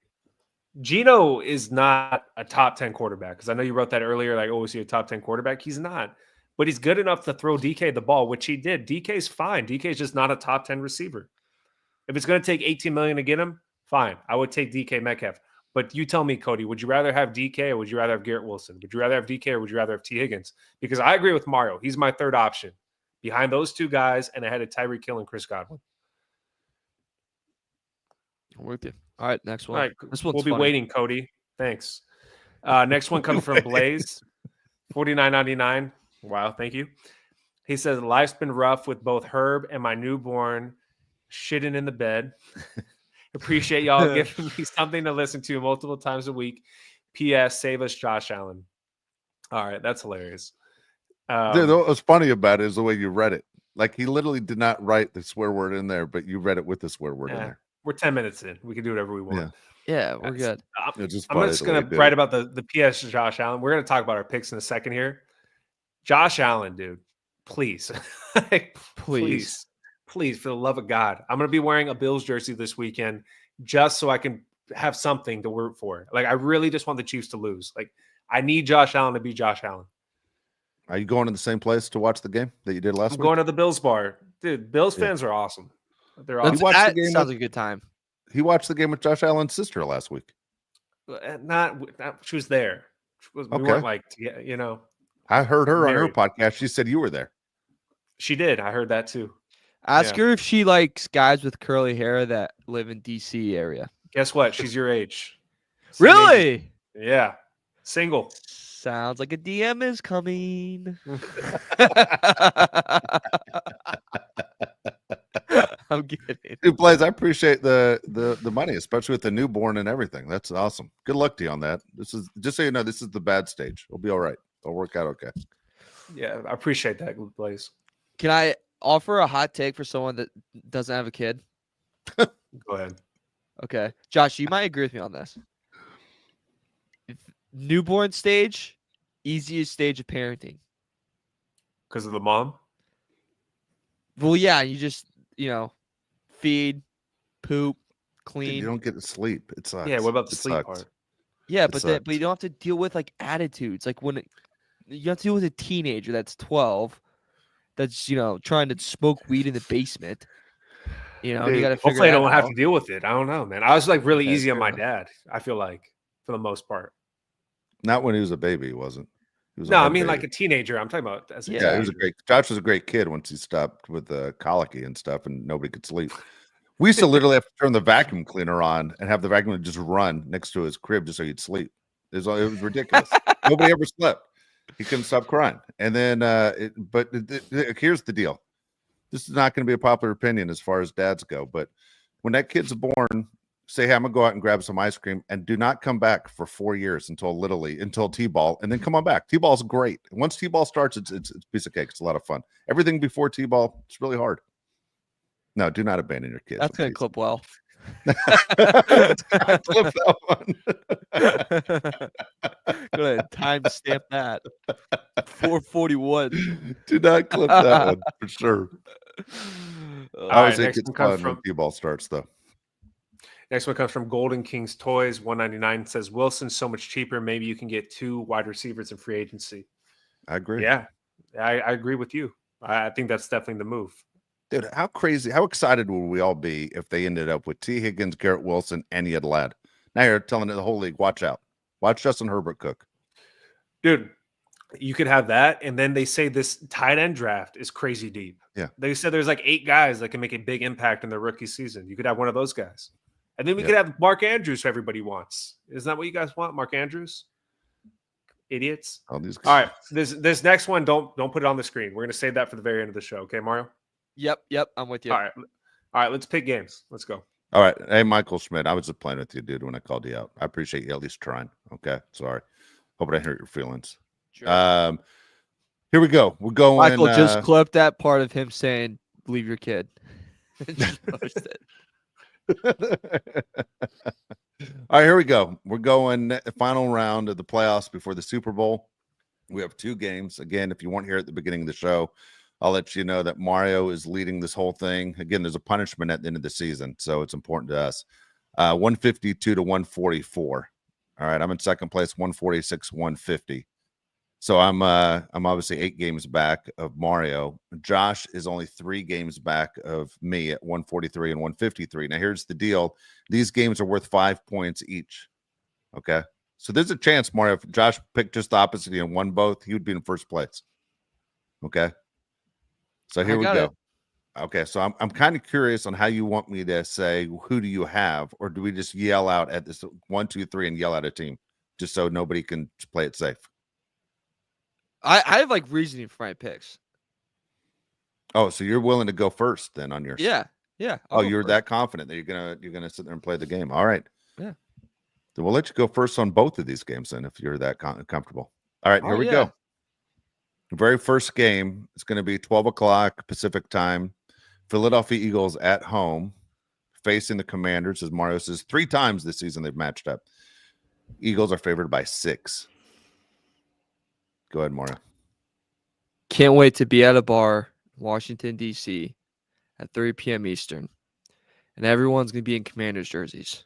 Geno is not a top 10 quarterback, because I know you wrote that earlier, like, oh, is he a top 10 quarterback? He's not. But he's good enough to throw DK the ball, which he did. DK's fine. DK's just not a top 10 receiver. If it's going to take 18 million to get him, fine. I would take DK Metcalf. But you tell me, Cody, would you rather have DK or would you rather have Garrett Wilson? Would you rather have DK or would you rather have T. Higgins? Because I agree with Mario. He's my 3rd option behind those 2 guys and ahead of Tyreek Hill and Chris Godwin. I'm with you. All right, next one. All right, we'll be waiting, Cody. Thanks. Next one comes from Blaze, $49.99. Wow, thank you. He says, life's been rough with both Herb and my newborn shitting in the bed. Appreciate y'all giving me something to listen to multiple times a week. P.S. Save us, Josh Allen. All right, that's hilarious. Dude, what was funny about it is the way you read it. Like, he literally did not write the swear word in there, but you read it with the swear word in there. We're 10 minutes in. We can do whatever we want. Yeah, we're good. I'm just going to write about the PS Josh Allen. We're going to talk about our picks in a second here. Josh Allen, dude, please. please, for the love of God. I'm going to be wearing a Bills jersey this weekend just so I can have something to root for. Like, I really just want the Chiefs to lose. Like, I need Josh Allen to be Josh Allen. Are you going to the same place to watch the game that you did last week? I'm going to the Bills bar. Dude, Bills fans are awesome. They're awesome. That sounds like a good time. He watched the game with Josh Allen's sister last week. Not she was there. We weren't like, you know. I heard her on her podcast. She said you were there. She did. I heard that too. Ask her if she likes guys with curly hair that live in DC area. Guess what? She's your age. Really? Age. Yeah. Single. Sounds like a DM is coming. I'm kidding. Dude, Blaze, I appreciate the money, especially with the newborn and everything. That's awesome. Good luck to you on that. This is, just so you know, this is the bad stage. It'll be all right. It'll work out okay. Yeah, I appreciate that, Blaze. Can I offer a hot take for someone that doesn't have a kid? Go ahead. Okay. Josh, you might agree with me on this. Newborn stage, easiest stage of parenting. Because of the mom? Well, yeah, you just, feed, poop, clean. Dude, you don't get to sleep. It sucks. Yeah, what about the sleep part? Yeah, but you don't have to deal with like attitudes. Like you have to deal with a teenager that's 12 that's, trying to smoke weed in the basement. Dude, you got to figure hopefully I don't have to deal with it. I don't know, man. I was like really easy on my dad, I feel like, for the most part. Not when he was a baby, he wasn't. He was like a teenager. I'm talking about as a he was Josh was a great kid once he stopped with the colicky and stuff and nobody could sleep. We used to literally have to turn the vacuum cleaner on and have the vacuum just run next to his crib just so he'd sleep. It was ridiculous. Nobody ever slept. He couldn't stop crying. And then, here's the deal. This is not going to be a popular opinion as far as dads go, but when that kid's born, say, hey, I'm going to go out and grab some ice cream and do not come back for 4 years until T-ball, and then come on back. T-ball's great. Once T-ball starts, it's a piece of cake. It's a lot of fun. Everything before T-ball, it's really hard. No, do not abandon your kids. That's going to clip well. Clip that one. Go ahead, time stamp that. 441. Do not clip that one for sure. I always think it's fun when T-ball starts, though. Next one comes from Golden Kings Toys, $199. Says Wilson's so much cheaper. Maybe you can get 2 wide receivers in free agency. I agree. Yeah, I agree with you. I think that's definitely the move. Dude, how excited would we all be if they ended up with T. Higgins, Garrett Wilson, and Ed Ladd? Now you're telling the whole league, watch out. Watch Justin Herbert cook. Dude, you could have that. And then they say this tight end draft is crazy deep. Yeah. They said there's like 8 guys that can make a big impact in their rookie season. You could have one of those guys. And then we could have Mark Andrews, who everybody wants. Isn't that what you guys want, Mark Andrews? Idiots. All right. This next one, don't put it on the screen. We're going to save that for the very end of the show. Okay, Mario? Yep, I'm with you. All right, let's pick games. Let's go. All right. Hey, Michael Schmidt, I was just playing with you, dude, when I called you out. I appreciate you at least trying. Okay, sorry. Hope I didn't hurt your feelings. Sure. Here we go. We're going. Michael just clipped that part of him saying, leave your kid. Just post it. All right, here we go. We're going final round of the playoffs before the Super Bowl. We have 2 games. Again, if you weren't here at the beginning of the show, I'll let you know that Mario is leading this whole thing. Again, there's a punishment at the end of the season, so it's important to us. 152 to 144. All right, I'm in second place, 146, 150. So I'm obviously 8 games back of Mario. Josh is only 3 games back of me at 143 and 153. Now, here's the deal. These games are worth 5 points each. Okay? So there's a chance, Mario, if Josh picked just the opposite and won both, he would be in first place. Okay? So here we go. Okay, so I'm kind of curious on how you want me to say, who do you have? Or do we just yell out at this 1, 2, 3 and yell at a team? just so nobody can play it safe? I have like reasoning for my picks. Oh, so you're willing to go first then on yours? Yeah. I'll Oh, go you're first. that confident that you're gonna sit there and play the game. All right. Yeah. Then we'll let you go first on both of these games then if you're that comfortable. All right, here we yeah. go. The very first game is going to be 12 o'clock Pacific time. Philadelphia Eagles at home facing the Commanders, as Mario says, 3 times this season they've matched up. Eagles are favored by 6. Go ahead, Mario. Can't wait to be at a bar in Washington, D.C. at 3 p.m. Eastern. And everyone's going to be in Commanders jerseys.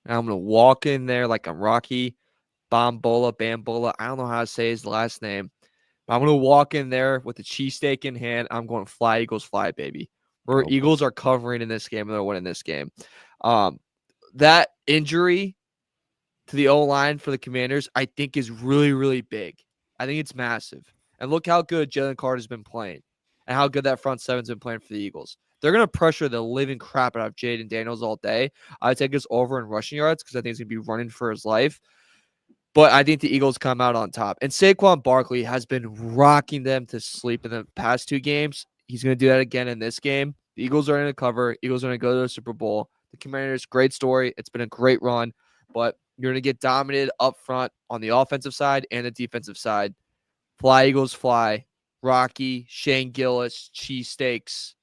And I'm going to walk in there like I'm Rocky Bambola. I don't know how to say his last name. But I'm going to walk in there with a cheesesteak in hand. I'm going fly, Eagles, fly, baby. Where Eagles are covering in this game and they're winning this game. That injury to the O-line for the Commanders, I think is really, really big. I think it's massive. And look how good Jalen Carter's been playing and how good that front seven's been playing for the Eagles. They're going to pressure the living crap out of Jaden Daniels all day. I take us over in rushing yards because I think he's going to be running for his life. But I think the Eagles come out on top. And Saquon Barkley has been rocking them to sleep in the past 2 games. He's going to do that again in this game. The Eagles are going to cover. Eagles are going to go to the Super Bowl. The Commanders, great story. It's been a great run. But you're going to get dominated up front on the offensive side and the defensive side. Fly, Eagles, fly. Rocky, Shane Gillis, cheesesteaks.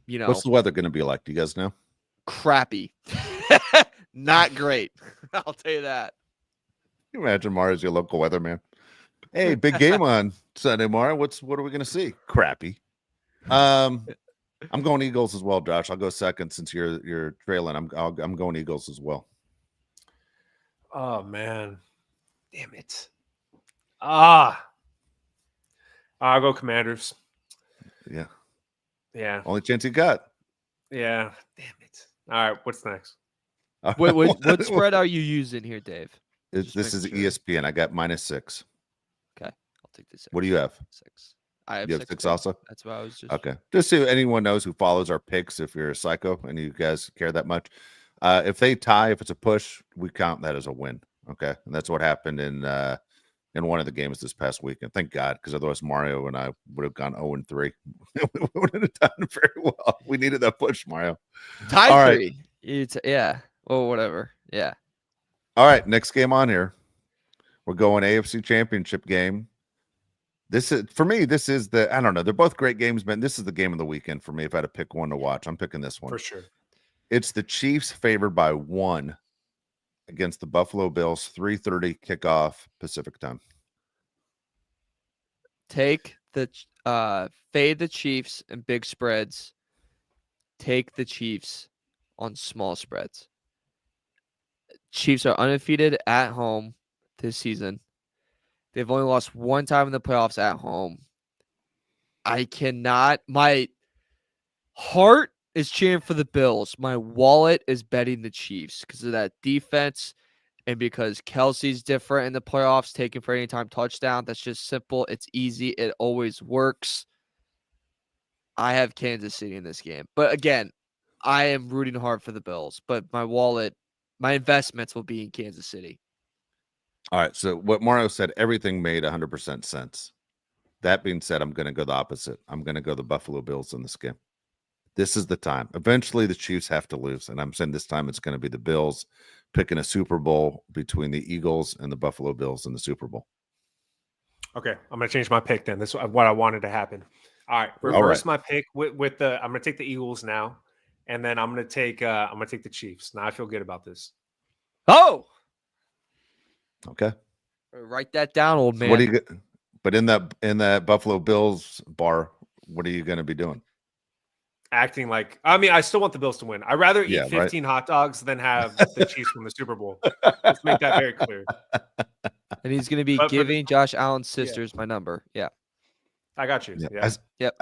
What's the weather going to be like? Do you guys know? Crappy. Not great. I'll tell you that. Can you imagine Mario's your local weatherman? Hey, big game on Sunday, Mario. What are we going to see? Crappy. I'm going Eagles as well, Josh. I'll go second since you're trailing. I'm going Eagles as well. Oh man, damn it! I'll go Commanders. Yeah. Only chance you got. Yeah. Damn it! All right, what's next? What spread are you using here, Dave? This is ESPN. I got -6. Okay, I'll take this. What do you have? 6. I have you have 6 also. That's why I was just okay. Just so anyone knows who follows our picks, if you're a psycho and you guys care that much, if they tie, if it's a push, we count that as a win. Okay, and that's what happened in one of the games this past weekend. Thank God, because otherwise Mario and I would have gone 0-3. We wouldn't have done very well. We needed that push, Mario. tie All 3. Yeah. Well, whatever. Yeah. All right, next game on here. We're going AFC Championship game. This is for me. This is I don't know. They're both great games, man. This is the game of the weekend for me. If I had to pick one to watch, I'm picking this one for sure. It's the Chiefs favored by 1 against the Buffalo Bills. 3:30 kickoff Pacific time. Take the fade the Chiefs and big spreads. Take the Chiefs on small spreads. Chiefs are undefeated at home this season. They've only lost 1 time in the playoffs at home. I cannot. My heart is cheering for the Bills. My wallet is betting the Chiefs because of that defense and because Kelsey's different in the playoffs, taking for any time touchdown. That's just simple. It's easy. It always works. I have Kansas City in this game. But again, I am rooting hard for the Bills. But my wallet, my investments will be in Kansas City. All right. So what Mario said, everything made 100% sense. That being said, I'm going to go the opposite. I'm going to go the Buffalo Bills in this game. This is the time. Eventually, the Chiefs have to lose. And I'm saying this time it's going to be the Bills picking a Super Bowl between the Eagles and the Buffalo Bills in the Super Bowl. Okay. I'm going to change my pick then. This is what I wanted to happen. All right. Reverse my pick with the I'm going to take the Eagles now. And then I'm going to take the Chiefs. Now I feel good about this. Oh, okay. Write that down, old man. So what do you get? But in that Buffalo Bills bar, what are you going to be doing? Acting like, I mean, I still want the Bills to win. I'd rather eat 15 hot dogs than have the Chiefs win the Super Bowl. Let's make that very clear. And he's going to be giving Josh Allen's sisters my number. Yeah. I got you. Yeah. Yep.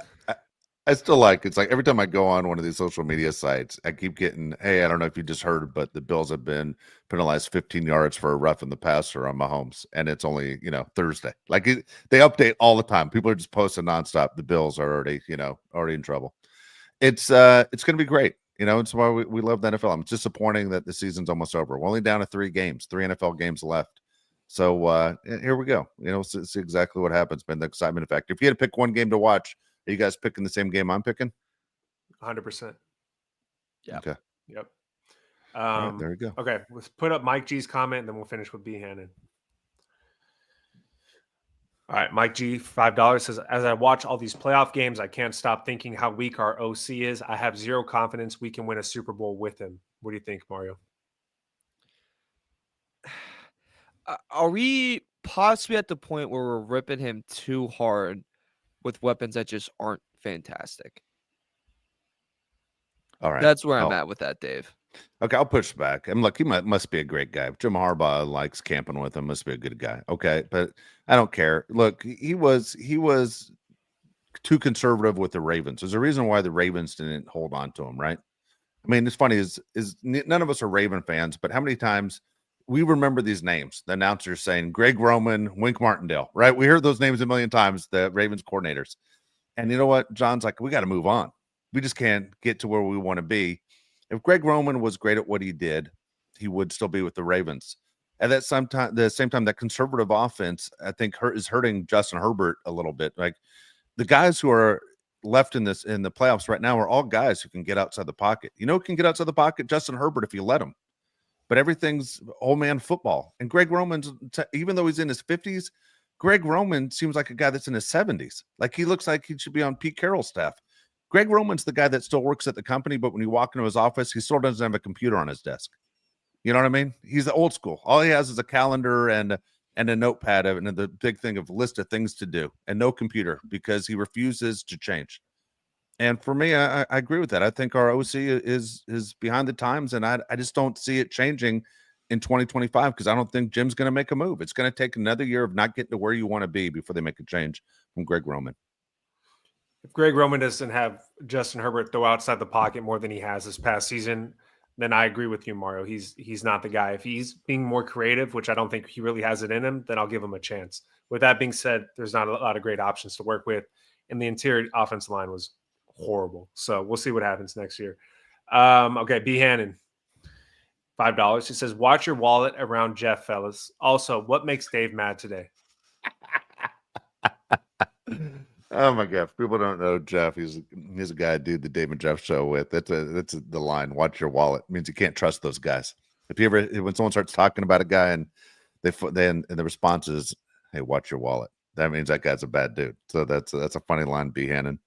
I still it's like every time I go on one of these social media sites, I keep getting, hey, I don't know if you just heard, but the Bills have been penalized 15 yards for a roughing the passer on Mahomes. And it's only, Thursday. Like they update all the time. People are just posting nonstop. The Bills are already in trouble. It's going to be great. It's why we love the NFL. It's disappointing that the season's almost over. We're only down to 3 games, 3 NFL games left. So here we go. See exactly what happens. Been the excitement factor. If you had to pick one game to watch, are you guys picking the same game I'm picking? 100%. Yeah. Okay. Yep. All right, there we go. Okay, let's put up Mike G's comment, and then we'll finish with B. Hannon. All right, Mike G, $5 says, as I watch all these playoff games, I can't stop thinking how weak our OC is. I have zero confidence we can win a Super Bowl with him. What do you think, Mario? Are we possibly at the point where we're ripping him too hard with weapons that just aren't fantastic? All right. That's where I'm at with that, Dave. Okay, I'll push back. And look, he must be a great guy. Jim Harbaugh likes camping with him. Must be a good guy. Okay, but I don't care. Look, he was too conservative with the Ravens. There's a reason why the Ravens didn't hold on to him, right? I mean, it's funny is none of us are Raven fans, but how many times we remember these names? The announcers saying Greg Roman, Wink Martindale, right? We heard those names a million times. The Ravens coordinators, and you know what? John's like, we got to move on. We just can't get to where we want to be. If Greg Roman was great at what he did, he would still be with the Ravens. At the same time, that conservative offense, I think, is hurting Justin Herbert a little bit. Like the guys who are left in the playoffs right now are all guys who can get outside the pocket. Who can get outside the pocket? Justin Herbert, if you let him. But everything's old man football. And Greg Roman's, even though he's in his 50s, Greg Roman seems like a guy that's in his 70s. Like he looks like he should be on Pete Carroll's staff. Greg Roman's the guy that still works at the company, but when you walk into his office, he still doesn't have a computer on his desk. You know what I mean? He's the old school. All he has is a calendar and a notepad and the big thing of list of things to do and no computer because he refuses to change. And for me, I agree with that. I think our OC is behind the times, and I just don't see it changing in 2025 because I don't think Jim's going to make a move. It's going to take another year of not getting to where you want to be before they make a change from Greg Roman. If Greg Roman doesn't have Justin Herbert throw outside the pocket more than he has this past season, then I agree with you, Mario. He's not the guy. If he's being more creative, which I don't think he really has it in him, then I'll give him a chance. With that being said, there's not a lot of great options to work with, and the interior offensive line was horrible. So we'll see what happens next year. Okay, B. Hannon, $5. He says, watch your wallet around Jeff, fellas. Also, what makes Dave mad today? Oh my God! If people don't know Jeff, he's a guy I do the Dave and Jeff show with. That's the line. Watch your wallet. It means you can't trust those guys. When someone starts talking about a guy and and the response is, "Hey, watch your wallet," that means that guy's a bad dude. So that's a funny line, B. Hannon.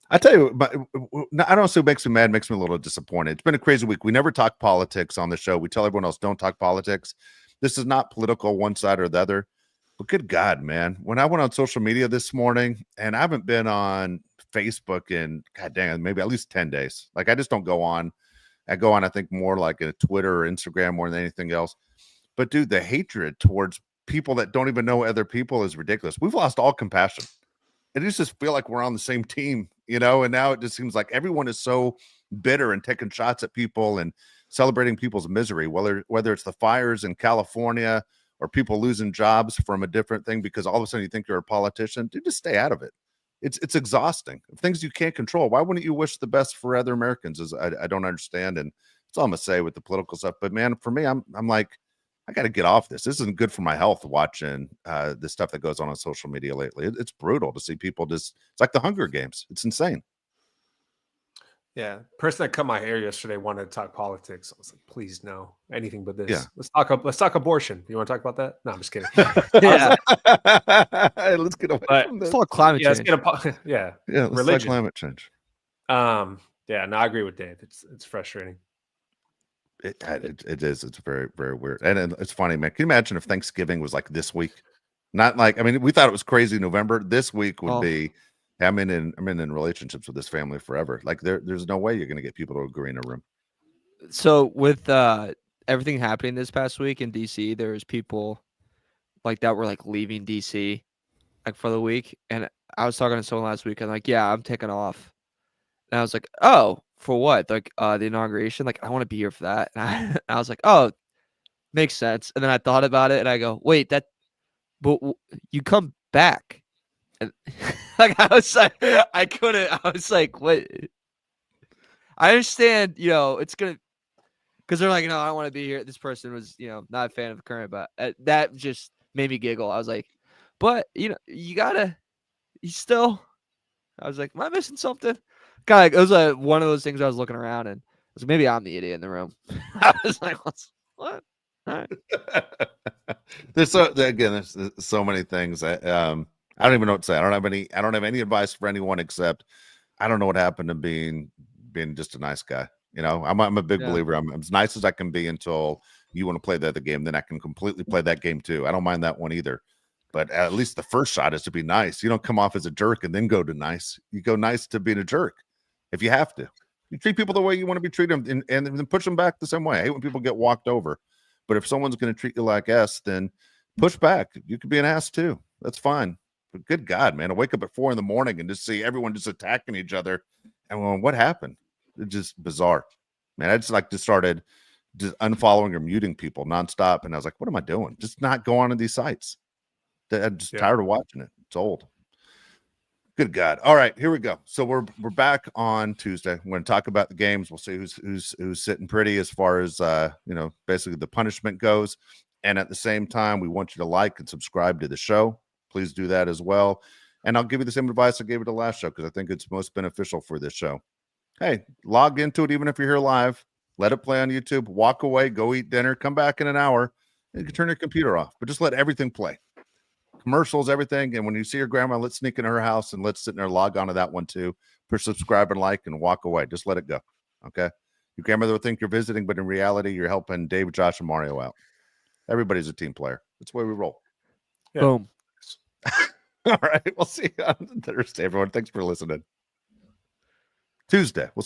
I tell you, but I don't know. What makes me mad, makes me a little disappointed. It's been a crazy week. We never talk politics on the show. We tell everyone else don't talk politics. This is not political, one side or the other. But good God, man, when I went on social media this morning, and I haven't been on Facebook in, God dang, maybe at least 10 days. Like, I just don't go on. I go on, I think, more like a Twitter or Instagram more than anything else. But, dude, the hatred towards people that don't even know other people is ridiculous. We've lost all compassion. It just feel like we're on the same team, and now it just seems like everyone is so bitter and taking shots at people and celebrating people's misery, whether it's the fires in California or people losing jobs from a different thing because all of a sudden you think you're a politician. Dude, just stay out of it. It's exhausting. Things you can't control. Why wouldn't you wish the best for other Americans? I don't understand, and that's all I'm gonna say with the political stuff. But man, for me, I'm like, I got to get off this. This isn't good for my health watching the stuff that goes on social media lately. It's brutal to see people it's like the Hunger Games. It's insane. Yeah. Person that cut my hair yesterday wanted to talk politics. I was like, please no, anything but this. Yeah. Let's talk abortion. You want to talk about that? No, I'm just kidding. Yeah. Let's get away from this. It's all climate change. Yeah. Let's talk climate change. Yeah, no, I agree with Dave. It's frustrating. It is. It's very, very weird. And it's funny, man. Can you imagine if Thanksgiving was like this week? Not like, I mean, we thought it was crazy November. This week would be, I'm in relationships with this family forever. Like there's no way you're going to get people to agree in a room. So with everything happening this past week in DC, there was people like that were like leaving DC like for the week. And I was talking to someone last week and like, yeah, I'm taking off. And I was like, oh, for what? Like the inauguration? Like, I want to be here for that. And I was like, oh, makes sense. And then I thought about it and I go, wait, but you come back. And like, I was like, I couldn't. I was like, what? I understand, it's gonna because they're like, no, I don't want to be here. This person was, not a fan of the current, but that just made me giggle. I was like, but you still. I was like, am I missing something? Kind of, it was one of those things I was looking around and I was like, maybe I'm the idiot in the room. I was like, what? All right. There's so many things. I don't even know what to say. I don't have any advice for anyone except I don't know what happened to being just a nice guy. I'm a big believer. I'm as nice as I can be until you want to play the other game. Then I can completely play that game too. I don't mind that one either. But at least the first shot is to be nice. You don't come off as a jerk and then go to nice. You go nice to being a jerk if you have to. You treat people the way you want to be treated and then push them back the same way. I hate when people get walked over. But if someone's going to treat you like S, then push back. You could be an ass too. That's fine. But good God, man, I wake up at 4 a.m. and just see everyone just attacking each other. And well, what happened? It's just bizarre. Man, I just started just unfollowing or muting people nonstop. And I was like, what am I doing? Just not go on to these sites. I'm just tired of watching it. It's old. Good God. All right, here we go. So we're back on Tuesday. We're going to talk about the games. We'll see who's sitting pretty as far as basically the punishment goes. And at the same time, we want you to like and subscribe to the show. Please do that as well. And I'll give you the same advice I gave you the last show because I think it's most beneficial for this show. Hey, log into it even if you're here live. Let it play on YouTube. Walk away, go eat dinner, come back in an hour, and you can turn your computer off. But just let everything play. Commercials, everything. And when you see your grandma, let's sneak in her house and let's sit in there, log on to that one too. Push subscribe and like and walk away. Just let it go. Okay. Your grandmother will think you're visiting, but in reality, you're helping Dave, Josh, and Mario out. Everybody's a team player. That's the way we roll. Yeah. Boom. All right. We'll see you on Thursday, everyone. Thanks for listening. Tuesday. We'll see you.